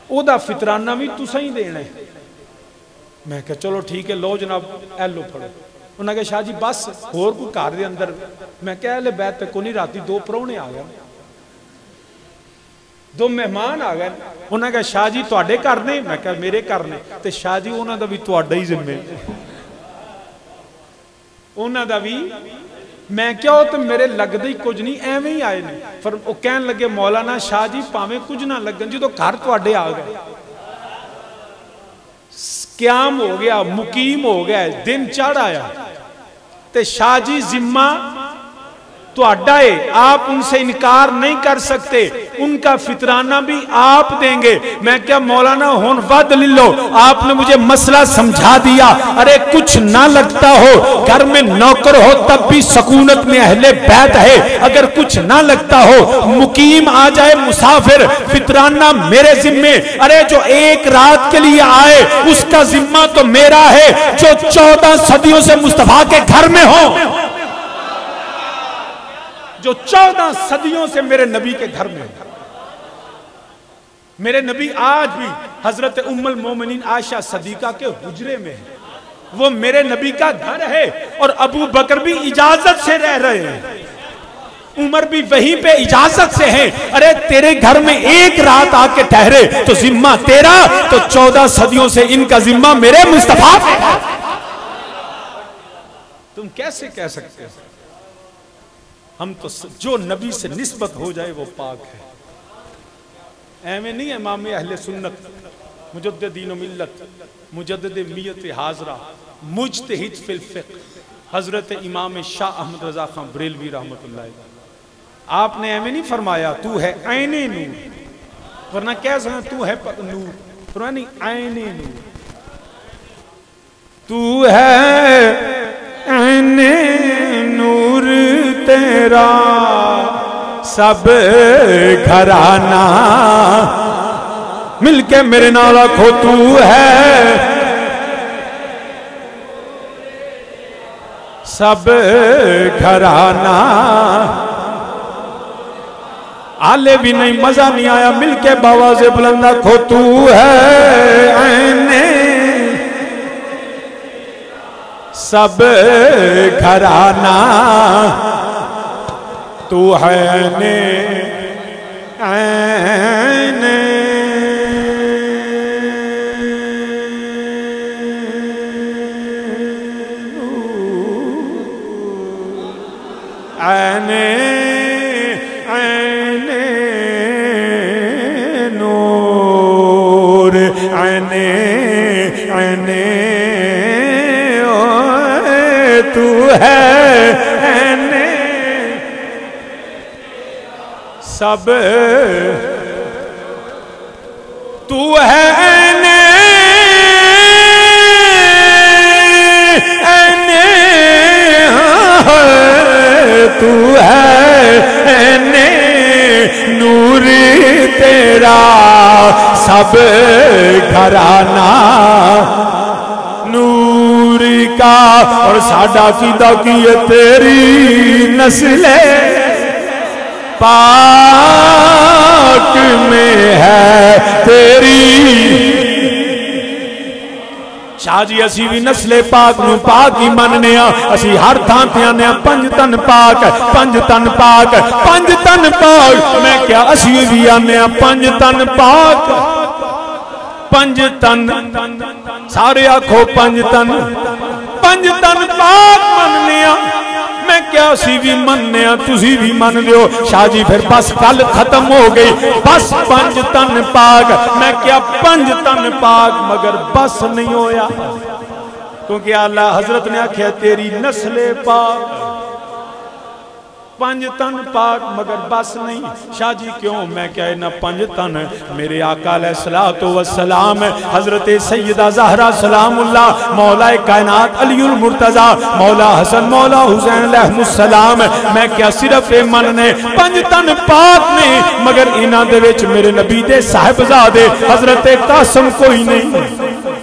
او دا فطرانہ بھی تو سہی دینا ہے میں کہا چلو ٹھیک ہے لو جناب ایلو پڑھو انہوں نے کہا شاہ جی بس اور کوئی کار دے اندر میں کہا اہلِ بیت تے کو نہیں راتی 2 پرونے آ گئے 2 مہمان آ گئے انہوں نے کہا شاہ جی تو آڈے کرنے میں کہا میرے کرنے تے شاہ جی انہوں دا بھی تو آڈے ہی ذمے انہوں دا بھی میں کیا ہو تو میرے لگ دے کچھ نہیں ایویں ہی آئے نہیں وہ کہن لگے مولانا شاہ جی پاویں کچھ نہ لگن جی تو گھر تو آڈے آ گئے قیام ہو گیا مقیم ہو گیا دن چڑھ آیا تے شاہ جی ذمہ تو اڈائے آپ ان سے انکار نہیں کر سکتے ان کا فطرانہ بھی آپ دیں گے میں کیا مولانا ہون ود للو آپ نے مجھے مسئلہ سمجھا دیا ارے کچھ نہ لگتا ہو گھر میں نوکر ہو تب بھی سکونت میں اہل بیت ہے اگر کچھ نہ لگتا ہو مقیم آ جائے مسافر فطرانہ میرے ذمے ارے جو 1 رات کے لیے آئے اس کا ذمہ تو میرا ہے جو 14 صدیوں سے مصطفیٰ کے گھر میں ہو جو 14 صدیوں سے میرے نبی کے گھر میں میرے نبی آج بھی حضرت ام المومنین عائشہ صدیقہ کے حجرے میں ہے وہ میرے نبی کا گھر ہے اور ابو بکر بھی اجازت سے رہ رہے ہیں عمر بھی وہیں پہ اجازت سے ہیں ارے تیرے گھر میں 1 رات آ کے ٹھہرے تو ذمہ تیرا تو 14 صدیوں سے ان کا ذمہ میرے مصطفیٰ تم کیسے کہہ سکتے ہیں ہم تو جو نبی سے نسبت ہو جائے وہ پاک ہے ایویں نہیں امام اہل سنت مجددین و ملت مجدد میت حاضرہ مجتہد فی الفقہ حضرت امام شاہ احمد رضا خان بریلوی رحمت اللہ آپ نے ایویں نہیں فرمایا تو ہے عین نور ورنہ کیسا تو ہے نور فرمایا نہیں عین نور تو ہے عین نور تیرا سب گھرانہ مل کے میرے نال آکھو تو ہے سب گھرانہ آلے بھی نہیں مزہ نہیں آیا مل کے باواز بلند آکھو تو ہے عین سب گھرانہ تو ہے عین عین عین نور عین عین تو ہے عین سب تو ہے عین عین تو ہے عین نور تیرا سب گھرانہ نور کا اور ساڈا عقیدہ کیے تیری نسل پاک میں ہے تیری شاہ جی اسی بھی نسل پاک نو پاک ہی مننے اسی ہر تھان تے آنے 5 تن پاک 5 تن پاک 5 تن پاک میں کیا اسی بھی آنے 5 تن پاک 5 تن سارے آکھو 5 تن پاک مننے میں کیا اسی بھی مننے تسی بھی من لیو شاہ جی پھر بس کل ختم ہو گئی بس 5 تن پاک میں کیا 5 تن پاک مگر بس نہیں ہویا کیونکہ اللہ حضرت نے آکھیا تیری نسل پاک پنج تن پاک مگر بس نہیں شاہ جی کیوں میں کہے نہ پنج تن میرے آقا علیہ السلام حضرت سیدہ زہرہ سلام اللہ مولا کائنات علی المرتضی مولا حسن مولا حسین علیہ السلام میں کیا صرف مننے پنج تن پاک نے مگر انہاں دے وچ میرے نبی دے صاحبزادے حضرت قاسم کوئی نہیں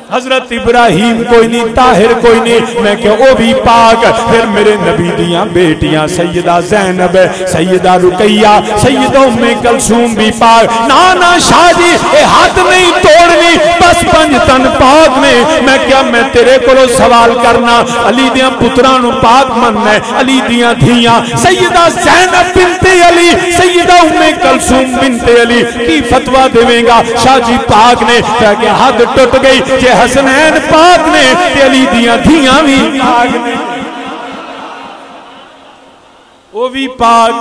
حضرت ابراہیم کوئی نہیں طاہر کوئی نہیں میں کہ وہ بھی پاک پھر میرے نبی دیاں بیٹیاں سیدہ زینب سیدہ رقیہ سیدہ ام کلثوم بھی پاک نانا شاہ جی اے ہاتھ نہیں توڑنی بس پنج تن پاک نے میں کیا میں تیرے کو سوال کرنا علی دیاں پترانو پاک من ہے علی دیاں دھیاں سیدہ زینب بنت علی سیدہ ام کلثوم بنت علی کی فتوہ دے گا شاہ جی پاک نے کہ حد ٹوٹ گئی کہ حسنین پاک نے علی دیاں دھیاں بھی پاک نے وہ بھی پاک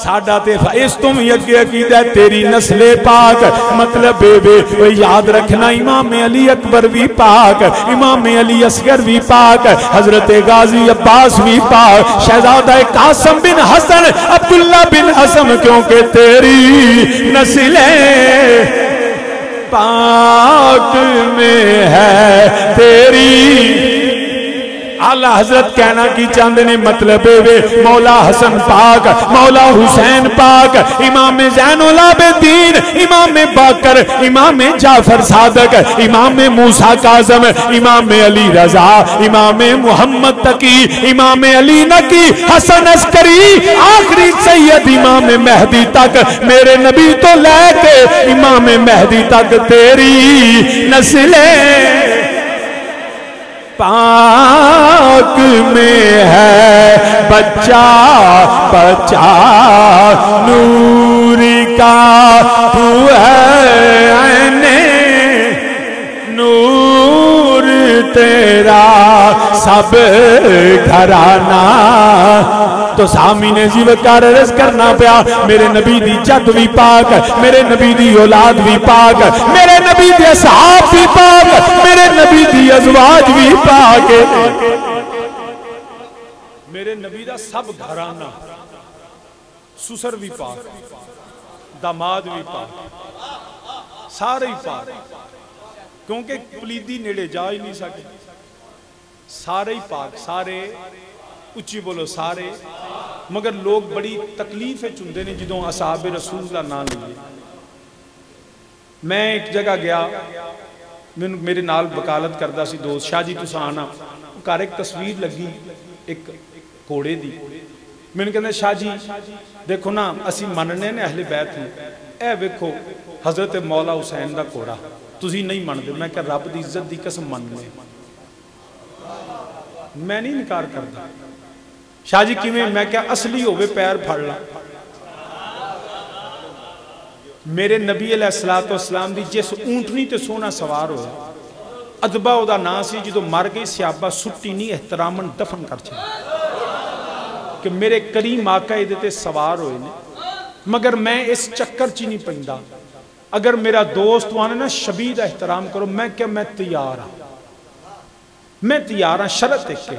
ساڑھا تے اس تم یکی عقیدہ تیری نسل پاک مطلب بے یاد رکھنا امام علی اکبر بھی پاک امام علی اصغر بھی پاک حضرت غازی عباس بھی پاک شہزادہ قاسم بن حسن عبداللہ بن حسن کیونکہ تیری نسلیں پاک میں ہے تیری اعلیٰ حضرت کہنا کی چاندنے مطلب مولا حسن پاک مولا حسین پاک امام زین العابدین امام باقر امام جعفر صادق امام موسیٰ کاظم امام علی رضا امام محمد تقی امام علی نقی حسن عسکری آخری سید امام مہدی تک میرے نبی تو لے کے امام مہدی تک تیری نسلیں پاک میں ہے بچہ بچہ نور کا تو ہے عین نور تیرا سب گھرانہ تو سامین زیو کار رز کرنا پیا میرے نبی دی جد بھی پاک میرے نبی دی اولاد بھی پاک میرے نبی دی اصحاب بھی پاک میرے نبی دی ازواج بھی پاک میرے نبی دا سب گھرانہ سسر بھی پاک داماد بھی پاک سارے ہی پاک کیونکہ پلیدی نیڑے جا ہی نہیں سکے سارے ہی پاک سارے اچھی بولو سارے مگر لوگ بڑی تکلیف چندے نے جدوں اصحاب رسول اللہ نہ لیے میں ایک جگہ گیا میرے نال وکالت کردہ سی دوست شاہ جی تسا آنا کار ایک تصویر لگی ایک کوڑے دی میں نے کہنے شاہ جی دیکھو نا اسی مننے نے اہل بیت ہوں اے ویکھو حضرت مولا حسین دا کوڑا تسی نہیں من دے میں کہ رب دی عزت دی قسم مننے میں نہیں انکار کرتا شاہ جی کی میں کیا اصلی ہوئے پیر پھڑ لا میرے نبی علیہ السلام دی جس اونٹنی تے سونا سوار ہویا ادبا او دا ناسی جدو مر گئی سیابہ سٹی نہیں احترامن دفن کر چھے کہ میرے کریم آقا دیتے سوار ہوئے نے مگر میں اس چکر چی نہیں پہندہ اگر میرا دوست وانے نا شبید احترام کرو میں کیا میں تیار ہاں شرط ایک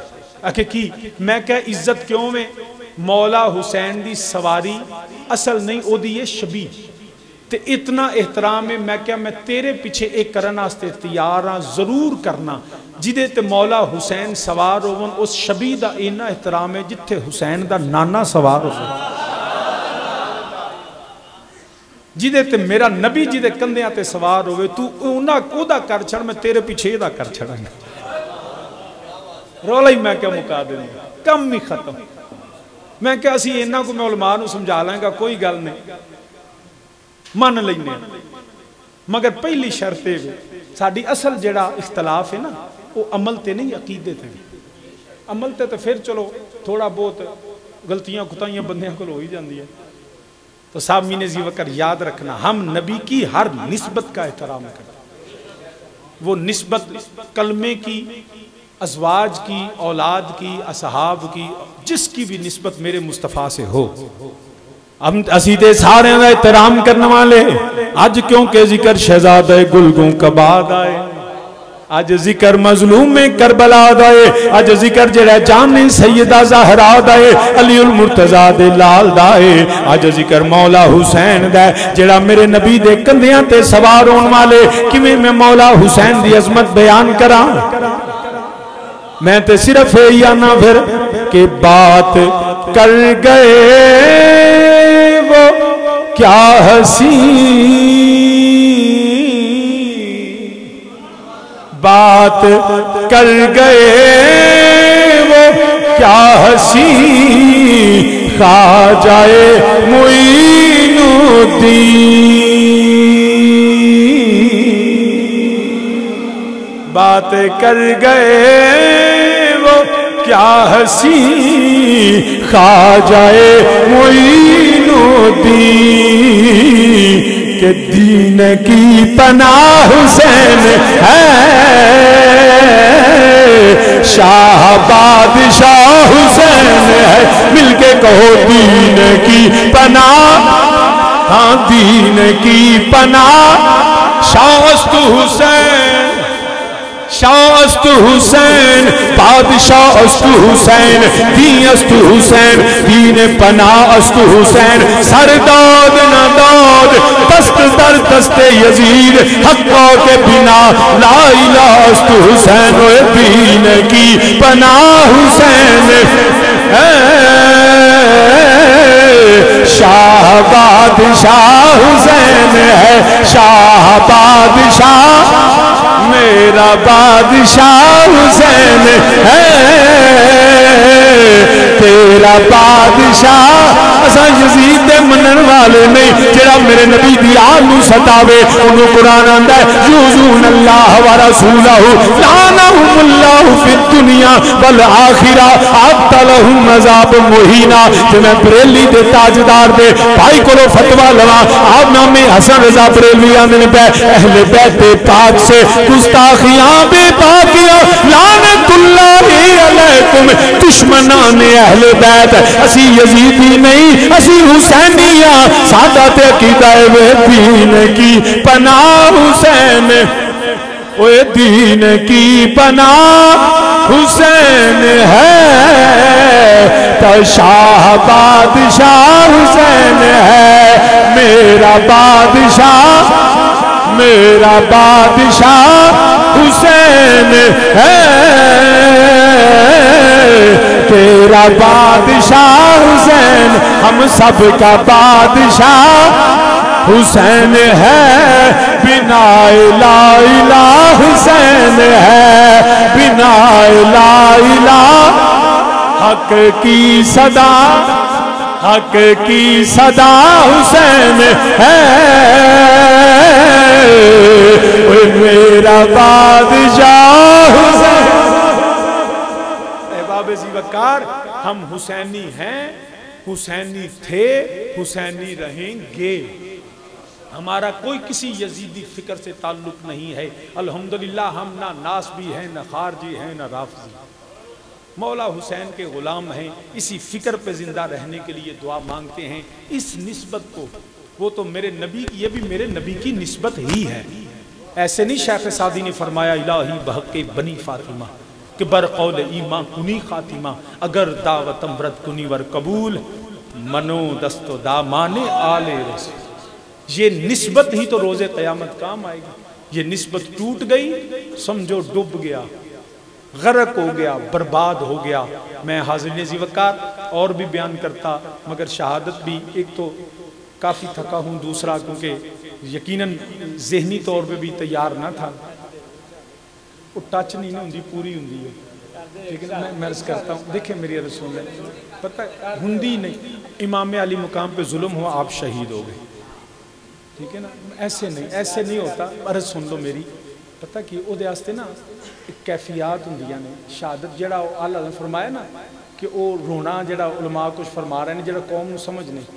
کے کی میں کیا عزت کیوں میں مولا حسین دی سواری اصل نہیں او دی یہ شبید تے اتنا احترام ہے میں کیا میں تیرے پیچھے ایک کرنا آستے تیار ہاں ضرور کرنا جدے تے مولا حسین سوار ہو اس شبید دا اینا احترام ہے جتے حسین دا نانا سوار ہو جدے تے میرا نبی جدے کندیاں تے سوار ہوئے تو اونا کو دا کر چھڑ میں تیرے پیچھے دا کر چھڑا رولا ہی میں کیا مکا دیں گا کم ہی ختم میں کیا اسی اینا کو میں علماء نو سمجھا لائیں گا کوئی گل نہیں مان لینے مگر پہلی شرطے بھی ساڑھی اصل جڑا اختلاف ہے نا وہ عمل تے نہیں عقیدے تے عمل تے پھر چلو تھوڑا بہت غلطیاں کتائیاں بندیاں کو ہوئی جاندی ہے تو سامین زی وقت یاد رکھنا ہم نبی کی ہر نسبت کا احترام کریں وہ نسبت کلمے کی ازواج کی اولاد کی اصحاب کی جس کی بھی نسبت میرے مصطفیٰ سے ہو ہم اسیدے سارے دا احترام کرنے والے آج کیونکہ ذکر شہزادہ گلگوں کا بعد آئے اج ذکر مظلوم کربلا دائے، اج ذکر جڑا جان سیدہ زہرا دائے، علی المرتضی دے لال دائے، اج ذکر مولا حسین دائے جڑا میرے نبی دے کندیاں تے سوار ہون والے۔ کیویں میں مولا حسین دی عظمت بیان کراں؟ میں تے صرف یہ آنا پھر کہ بات کر گئے وہ کیا حسین، بات کر گئے وہ کیا حسین، خواجہ معین الدین، بات کر گئے وہ کیا حسین، خواجہ معین الدین، کہ دین کی پناہ حسین ہے، شاہ بادشاہ حسین ہے، مل کے کہو دین کی پناہ، ہاں دین کی پناہ، شاہ است حسین، شاہ است حسین، بادشاہ است حسین، دین است حسین، دین پناہ است حسین، سرداد نہ داد، دست در دست یزید، حقہ کے بنا لا الہ است حسین، دین کی پناہ حسین، شاہ بادشاہ حسین ہے، شاہ بادشاہ، میرا بادشاہ حسین ہے، تیرا بادشاہ، اسا یزید دے منن والے نہیں، جڑا میرے نبی دی آل نو ستاوے، انہوں قرآن آندہ ہے یوزون اللہ و رسولہ لعنہم اللہ فی الدنیا والآخرہ اعد لہم عذاب مہینہ۔ جو میں بریلی دے تاجدار دے بھائی کو لو فتوہ لوا، آپ نام حسن رضا بریلی آمین پہ اہل بیت پاک سے گستاخیاں بے پاکیاں، لعنت اللہ علیکم دشمنان اہل بیت، اسی یزیدی نہیں اسی حسینیاں، سادات عقیدہ ہے دین کی پناہ حسین، وہ دین کی پناہ حسین ہے، تو شاہ بادشاہ حسین ہے، میرا بادشاہ، میرا بادشاہ حسین ہے، تیرا بادشاہ حسین، ہم سب کا بادشاہ حسین ہے، بنا لا الہ حسین ہے، بنا لا الہ، حق کی صدا، حق کی صدا حسین ہے، میرا بادشاہ حسین۔ احباب زیوکار، ہم حسینی ہیں، حسینی تھے، حسینی رہیں گے، ہمارا کوئی کسی یزیدی فکر سے تعلق نہیں ہے۔ الحمدللہ ہم نہ ناسبی ہیں، نہ خارجی ہیں، نہ رافضی، مولا حسین کے غلام ہیں، اسی فکر پہ زندہ رہنے کے لیے دعا مانگتے ہیں۔ اس نسبت کو، وہ تو میرے نبی، یہ بھی میرے نبی کی نسبت ہی ہے، ایسے نہیں شیخ سعدی نے فرمایا الہی بحق بنی فاطمہ کہ برقول ایمان کنی خاتمہ، اگر دعوت امرد کنی ور قبول، منو دست و دامان آل رسول۔ یہ نسبت ہی تو روز قیامت کام آئے گی، یہ نسبت ٹوٹ گئی سمجھو ڈوب گیا، غرق ہو گیا، برباد ہو گیا۔ میں حاضرین زیوکار اور بھی بیان کرتا، مگر شہادت بھی ایک تو کافی تھکا ہوں، دوسرا کیونکہ یقیناً ذہنی طور پہ بھی تیار نہ تھا، وہ ٹچ نہیں ہوندی، پوری ہوندی ہے، لیکن میں عرض کرتا ہوں، دیکھیں میری رسول ہے، پتہ ہوندی نہیں، امام علی مقام پہ ظلم ہوا، آپ شہید ہو گئے، ٹھیک ہے نا، ایسے نہیں ہوتا۔ عرض سن لو میری، پتہ کہ او دے آستے نا ایک کیفیات ہوندیاں نے، شہادت جڑا اللہ نے فرمایا نا کہ او رونا جڑا علماء کچھ فرما رہے ہیں جڑا قوم نو سمجھ نہیں،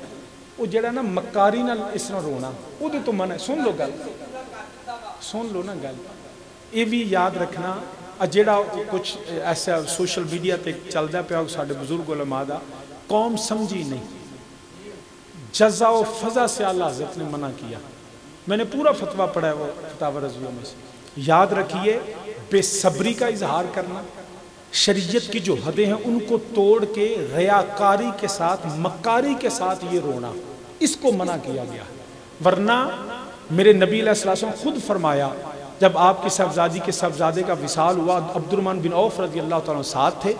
وہ جڑا نا مکاری نال اس طرح رونا، وہ دے تو من ہے، سن لو گل، سن لو نا گل، یہ بھی یاد رکھنا، جڑا کچھ ایسا سوشل میڈیا تے چل دا پیا ساڈے بزرگ علماء دا، قوم سمجھی نہیں، جزا و فضا سے اللہ حضرت نے منع کیا۔ میں نے پورا فتوہ پڑھا ہے وہ فتاوی رضویہ میں سے، یاد رکھیے بے صبری کا اظہار کرنا، شریعت کی جو حدیں ہیں ان کو توڑ کے ریاکاری کے ساتھ، مکاری کے ساتھ یہ رونا، اس کو منع کیا گیا۔ ورنہ میرے نبی علیہ السلام خود فرمایا، جب آپ کی صاحبزادی کے صاحبزادے کا وصال ہوا، عبد الرحمن بن عوف رضی اللہ تعالیٰ ساتھ تھے،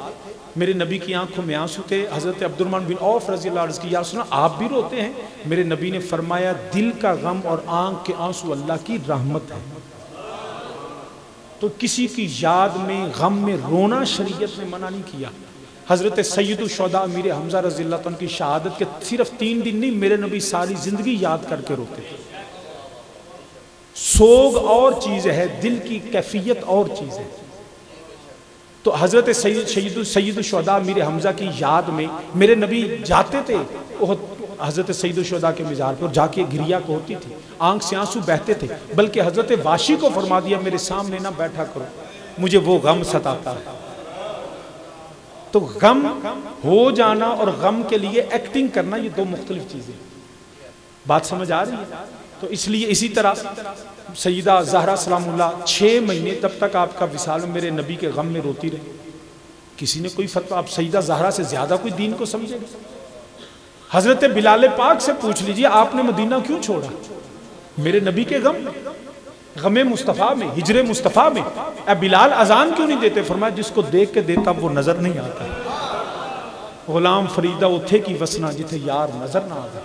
میرے نبی کی آنکھوں میں آنسو تھے، حضرت عبد الرحمن بن عوف رضی اللہ عنہ کی یا رسول اللہ آپ بھی روتے ہیں؟ میرے نبی نے فرمایا دل کا غم اور آنکھ کے آنسو اللہ کی رحمت ہے۔ تو کسی کی یاد میں غم میں رونا شریعت نے منع نہیں کیا۔ حضرت سید الشہداء امیر حمزہ رضی اللہ عنہ کی شہادت کے صرف 3 دن نہیں، میرے نبی ساری زندگی یاد کر کے روتے تھے۔ سوگ اور چیز ہے، دل کی کیفیت اور چیز ہے۔ تو حضرت سید الشہداء امیر حمزہ کی یاد میں میرے نبی جاتے تھے حضرت سید الشہداء کے مزار پر، جا کے گریا کو ہوتی تھی، آنکھ سے آنسو بہتے تھے، بلکہ حضرت واشی کو فرما دیا میرے سامنے نہ بیٹھا کرو، مجھے وہ غم ستاتا ہے۔ تو غم ہو جانا اور غم کے لیے ایکٹنگ کرنا، یہ 2 مختلف چیزیں۔ بات سمجھ آ رہی ہے؟ تو اس لیے اسی طرح سیدہ زہرا سلام اللہ 6 مہینے تب تک آپ کا وصال میں میرے نبی کے غم میں روتی رہی۔ کسی نے کوئی فتویٰ، آپ سیدہ زہرا سے زیادہ کوئی دین کو سمجھے گا؟ حضرت بلال پاک سے پوچھ لیجئے آپ نے مدینہ کیوں چھوڑا؟ میرے نبی کے غم میں، غم مصطفیٰ میں، ہجر مصطفیٰ میں۔ اے بلال اذان کیوں نہیں دیتے؟ فرمایا جس کو دیکھ کے دیتا وہ نظر نہیں آتا۔ غلام فریدہ اتھے کی وسنا جتھے یار نظر نہ آتا۔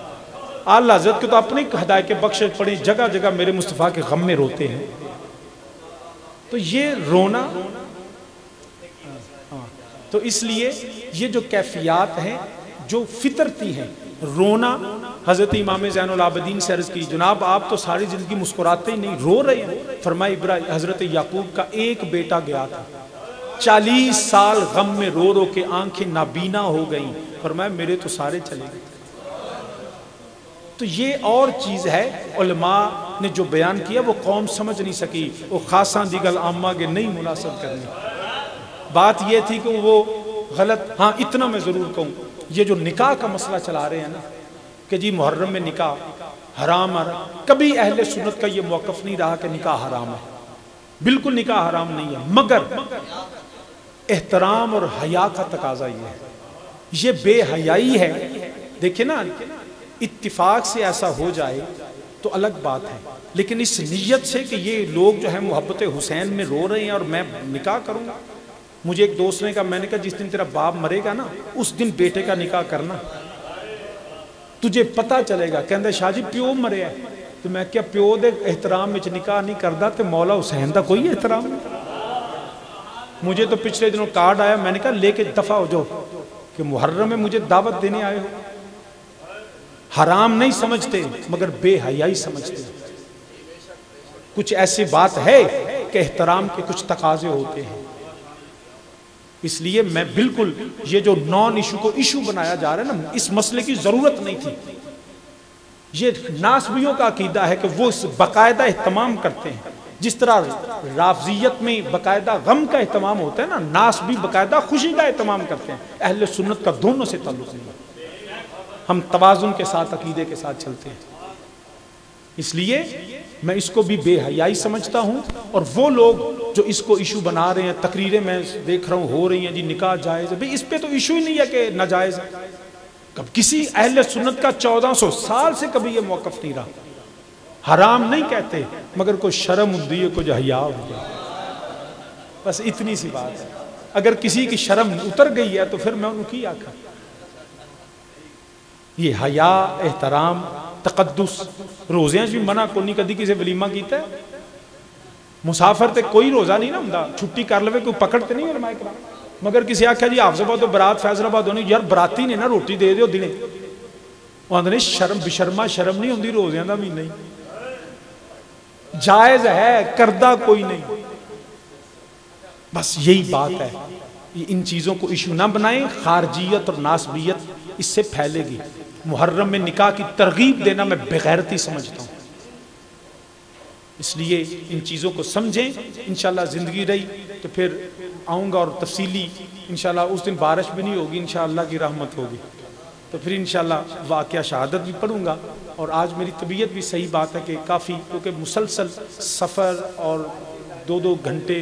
اللہ حضرت کو تو اپنی ہدایت کے بخشش پڑھیں، جگہ جگہ میرے مصطفیٰ کے غم میں روتے ہیں۔ تو یہ رونا، تو اس لیے یہ جو کیفیات ہیں جو فطرتی ہیں، رونا، حضرت امام زین العابدین سے عرض کی جناب آپ تو ساری زندگی مسکراتے ہی نہیں، رو رہے ہیں۔ فرمایا حضرت یعقوب کا ایک بیٹا گیا تھا، 40 سال غم میں رو رو کے آنکھیں نابینا ہو گئیں، فرمایا میرے تو سارے چلے گئے۔ تو یہ اور چیز ہے، علماء نے جو بیان کیا وہ قوم سمجھ نہیں سکی، وہ خاصاں دیگل عامہ کے نہیں مناسب کرنی۔ بات یہ تھی کہ وہ غلط، ہاں اتنا میں ضرور کہوں، یہ جو نکاح کا مسئلہ چلا رہے ہیں نا کہ جی محرم میں نکاح حرام ہے، کبھی اہل سنت کا یہ موقف نہیں رہا کہ نکاح حرام ہے، بالکل نکاح حرام نہیں ہے، مگر احترام اور حیا کا تقاضا یہ ہے، یہ بے حیائی ہے۔ دیکھیں نا، اتفاق سے ایسا ہو جائے تو الگ بات ہے، لیکن اس نیت سے کہ یہ لوگ جو ہیں محبت حسین میں رو رہے ہیں اور میں نکاح کروں گا۔ مجھے ایک دوست نے کہا، میں نے کہا جس دن تیرا باپ مرے گا نا اس دن بیٹے کا نکاح کرنا، تجھے پتہ چلے گا۔ کہندے شاہ جی پیو مرے ہے، تو میں کیا پیو دے احترام میں نکاح نہیں کردا تے مولا حسین دا کوئی احترام نہیں۔ مجھے تو پچھلے دنوں کارڈ آیا، میں نے کہا لے کے دفع ہو جاؤ کہ محرم میں مجھے دعوت دینے آئے ہو۔ حرام نہیں سمجھتے مگر بے حیائی سمجھتے ہیں۔ کچھ ایسی بات ہے کہ احترام کے کچھ تقاضے ہوتے ہیں، اس لیے میں بالکل یہ جو نان ایشو کو ایشو بنایا جا رہا ہے نا، اس مسئلے کی ضرورت نہیں تھی۔ یہ ناسبیوں کا عقیدہ ہے کہ وہ باقاعدہ اہتمام کرتے ہیں، جس طرح رافضیت میں باقاعدہ غم کا اہتمام ہوتا ہے نا، ناسبی باقاعدہ خوشی کا اہتمام کرتے ہیں۔ اہل سنت کا دونوں سے تعلق نہیں ہے، ہم توازن کے ساتھ عقیدے کے ساتھ چلتے ہیں۔ اس لیے میں اس کو بھی بے حیائی سمجھتا ہوں، اور وہ لوگ جو اس کو ایشو بنا رہے ہیں، تقریریں میں دیکھ رہا ہوں ہو رہی ہیں جی نکاح جائز ہے، بھئی اس پہ تو ایشو ہی نہیں ہے کہ ناجائز ہے۔ کب کسی اہل سنت کا 1400 سال سے کبھی یہ موقف نہیں رہا۔ حرام نہیں کہتے مگر کوئی شرم ہوندی ہے، کوئی حیا ہوندی ہے، بس اتنی سی بات ہے۔ اگر کسی کی شرم اتر گئی ہے تو پھر میں انہوں کی آکھا۔ یہ حیا، احترام، تقدس، روزیاں بھی منع کو نہیں، کدی کسی ولیمہ کیتا ہے؟ مسافر تے کوئی روزہ نہیں نہ ہوندا، چھٹی کر لوے کوئی پکڑتے نہیں علماء کرام، مگر کسی آکھا جی حافظ آباد برات فیصل آباد ہونی، یار براتی نے نا روٹی دے دیو دنے، وہ آندھے نہیں شرم بشرما شرم نہیں ہوندی، روزیاں دا بھی نہیں جائز ہے، کردہ کوئی نہیں۔ بس یہی بات ہے، ان چیزوں کو ایشو نہ بنائیں، خارجیت اور ناسبیت اس سے پھیلے گی۔ محرم میں نکاح کی ترغیب دینا میں بغیرتی سمجھتا ہوں، اس لیے ان چیزوں کو سمجھیں۔ انشاءاللہ زندگی رہی تو پھر آؤں گا اور تفصیلی انشاءاللہ، اس دن بارش بھی نہیں ہوگی، انشاءاللہ کی رحمت ہوگی، تو پھر انشاءاللہ واقعہ شہادت بھی پڑھوں گا۔ اور آج میری طبیعت بھی صحیح بات ہے کہ کافی، کیونکہ مسلسل سفر اور دو گھنٹے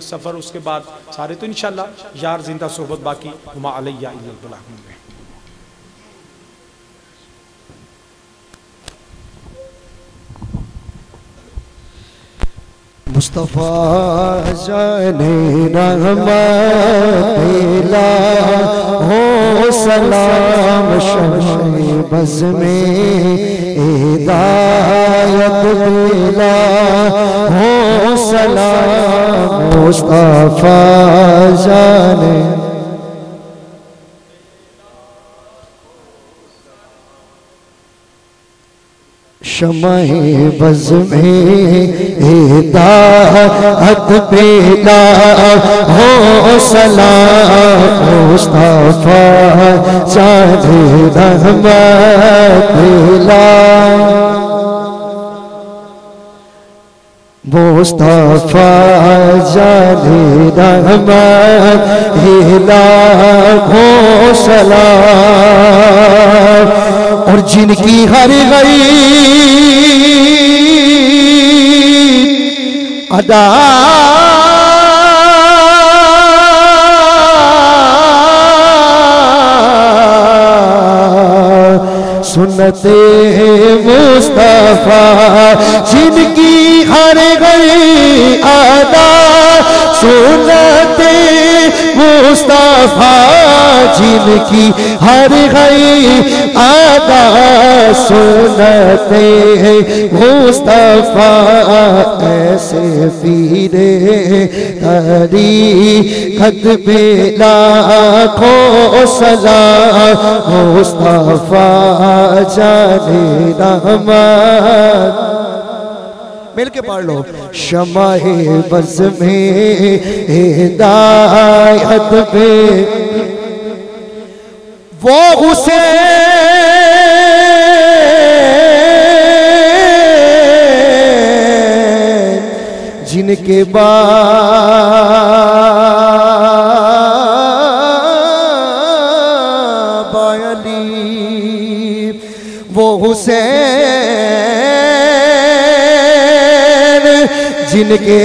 سفر، اس کے بعد سارے، تو انشاءاللہ یار زندہ صحبت باقی، وما علیہ الا البلاغ المبین۔ مصطفیٰ جان رحمت لا ہو سلام، شمع بز میں ہدایت لا ہو سلام، مصطفیٰ جان شمع بز میں ہدایت پیدا ہو سلام، مصطفیٰ جان رحمت لا، مصطفیٰ جان رحمت لا ہو سلام، اور جن کی ہر غریب ادا سنت مصطفیٰ، جن کی ہر غریب ادا سنت مصطفیٰ، جن کی ہر غریب ادا سنت مصطفیٰ، ایسے پیر طریقت پہ لاکھوں سلام، مصطفیٰ جان رحمت، مل کے پڑھ لو، شمع بز میں ہدایت پہ وہ حسین جن کے بابا علی، وہ حسین جن کے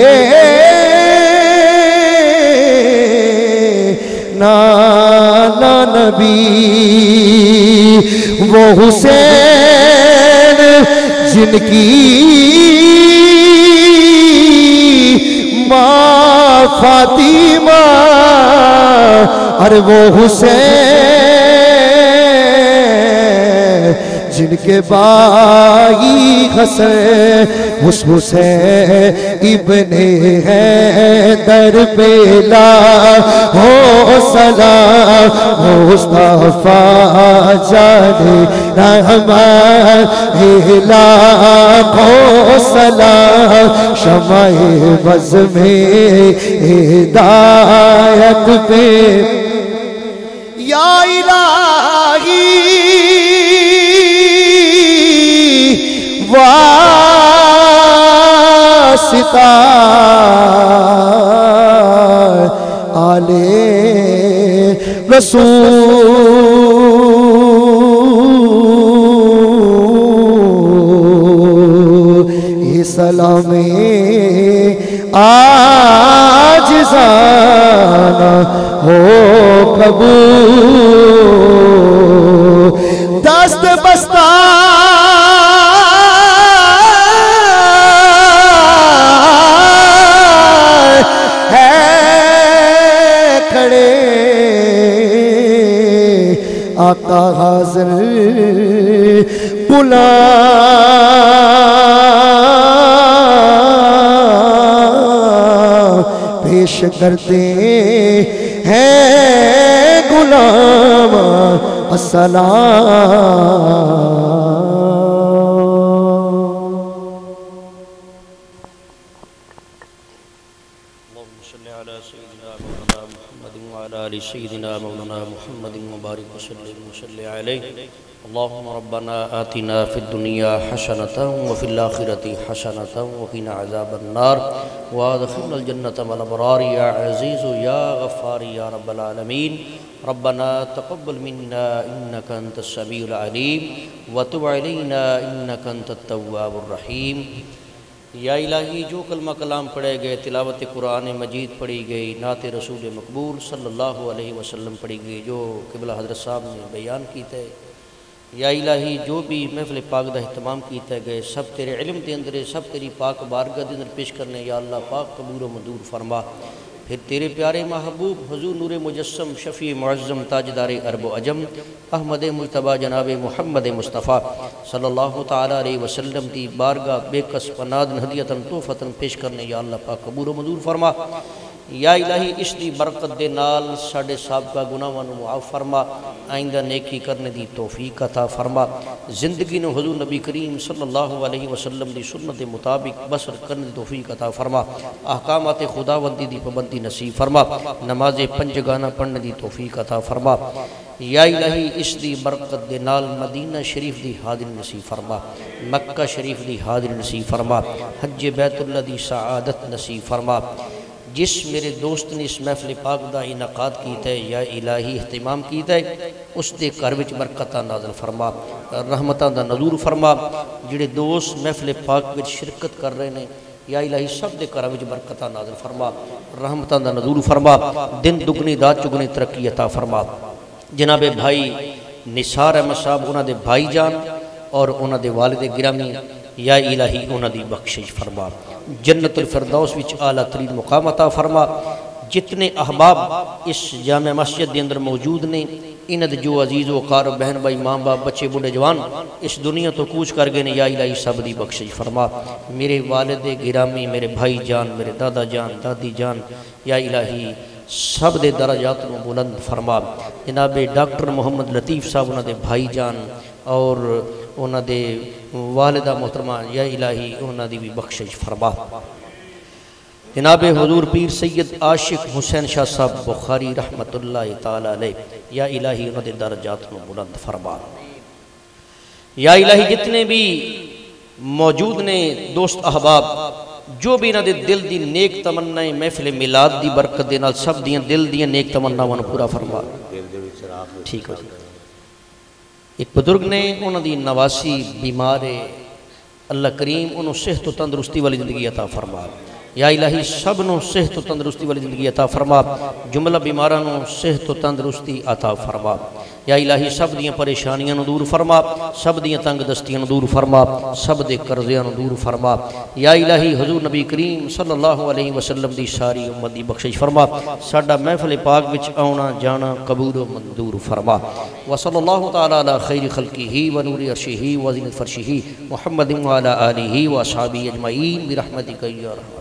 نانا نبی، وہ حسین جن کی ماں فاطمہ، اور وہ حسین جن کے بائی حسین، اس حسین ابن حیدر پہ لاکھوں سلام، مصطفیٰ جان رحمت لاکھوں سلام، شمع بز میں ہدایت پہ یا الہی واسطہ آل رسول، یہ سلام عاجزانہ ہو قبول، دست بستہ آقا حاضر غلام پیش کرتے ہیں، غلام السلام۔ سيدنا مولانا محمد مبارك وسلم عليه. اللهم ربنا آتنا في الدنيا حسنة وفي الآخرة حسنة وقنا عذاب النار وادخلنا الجنة مع الأبرار يا عزيز يا غفار يا رب العالمين. ربنا تقبل منا إنك أنت السميع العليم وتب علينا إنك أنت التواب الرحيم. یا الہی جو کلمہ کلام پڑھے گئے، تلاوت قرآن مجید پڑھی گئی، نعت رسول مقبول صلی اللہ علیہ وسلم پڑھی گئی، جو قبلہ حضرت صاحب نے بیان کیتا ہے، یا الہی جو بھی محفل پاک دا اہتمام کیتا گئے سب تیرے علم دے اندر، سب تیری پاک بارگاہ دے اندر پیش کرنے، یا اللہ پاک قبول و منظور فرما۔ پھر تیرے پیارے محبوب حضور نور مجسم شفیع معظم تاجدار عرب و عجم احمد مجتبیٰ جناب محمد مصطفیٰ صلی اللہ تعالیٰ علیہ وسلم دی بارگاہ بے کس پناد ہدیتاً تحفتاً پیش کرنے، یا اللہ پاک قبول و منظور فرما۔ یا الہی اس دی برکت دے نال ساڑھے سابقہ گناہاں نو معاف فرما، آئندہ نیکی کرنے دی توفیق عطا فرما، زندگی نو حضور نبی کریم صلی اللہ علیہ وسلم دی سنت مطابق بسر کرنے دی توفیق عطا فرما، احکامات خداوندی دی پابندی نصیب فرما، نماز پنجگانہ پڑھنے دی توفیق عطا فرما۔ یا الہی اس دی برکت دے نال مدینہ شریف دی حاضری نصیب فرما، مکہ شریف دی حاضری نصیب فرما، حج بیت اللہ دی سعادت نصیب فرما۔ جس میرے دوست نے اس محفل پاک دا انعقاد کیتا ہے، یا الہی اہتمام کیتا ہے، اس دے گھر وچ برکتاں نازل فرما، رحمتاں دا نزول فرما۔ جڑے دوست محفل پاک وچ شرکت کر رہے ہیں، یا الہی سب دے گھر وچ برکتاں نازل فرما، رحمتاں دا نزول فرما، دن دگنی رات چگنی ترقی عطا فرما۔ جناب بھائی نثار احمد صاحب انہاں دے بھائی جان اور انہاں دے والد گرامی، یا الہی انہاں دی بخشش فرما، جنت الفردوس وچ اعلیٰ ترین مقام عطا فرما۔ جتنے احباب اس جامع مسجد دے اندر موجود نے، انہاں دے جو عزیز و اقارب بہن بھائی ماں باپ بچے بوڑھے جوان اس دنیا تو کوچ کر گئے نے، یا الہی سب دی بخشش فرما۔ میرے والد گرامی، میرے بھائی جان، میرے دادا جان، دادی جان، یا الہی سب دے درجات کو بلند فرما۔ جناب ڈاکٹر محمد لطیف صاحب انہاں دے بھائی جان اور انہاں دے والدہ محترمہ، یا الہی انہاں دی بھی بخشش فرما۔ جناب حضور پیر سید عاشق حسین شاہ صاحب بخاری رحمت اللہ تعالی علیہ، یا الہی انہاں دے درجات کو بلند فرما۔ یا الہی جتنے بھی موجود نے دوست احباب، جو بھی انہاں دے دل دی نیک تمنائیں محفل میلاد دی برکت دے نال سب دیاں دل دیاں نیک تمناواں نوں پورا فرما۔ ٹھیک ہو جی۔ ایک بزرگ نے انہوں دی نواسی بیمار ہے، اللہ کریم انہوں صحت و تندرستی والی زندگی عطا فرما۔ یا الہی سب نو صحت و تندرستی والی زندگی عطا فرما، جملہ بیماران نو صحت و تندرستی عطا فرما۔ یا الہی سب دیاں پریشانیاں نو دور فرما، سب دیاں تنگ دستیاں نو دور فرما، سب دے قرضیاں نو دور فرما۔ یا الہی حضور نبی کریم صلی اللہ علیہ وسلم دی ساری امت دی بخشش فرما، ساڈا محفل پاک وچ آنا جانا قبول و منظور فرما۔ وصلی اللہ تعالی علی خیر خلقہ و نور عرشہ و زینت فرشہ محمد و علی آلہ و اصحابہ اجمعین برحمتک یا ارحم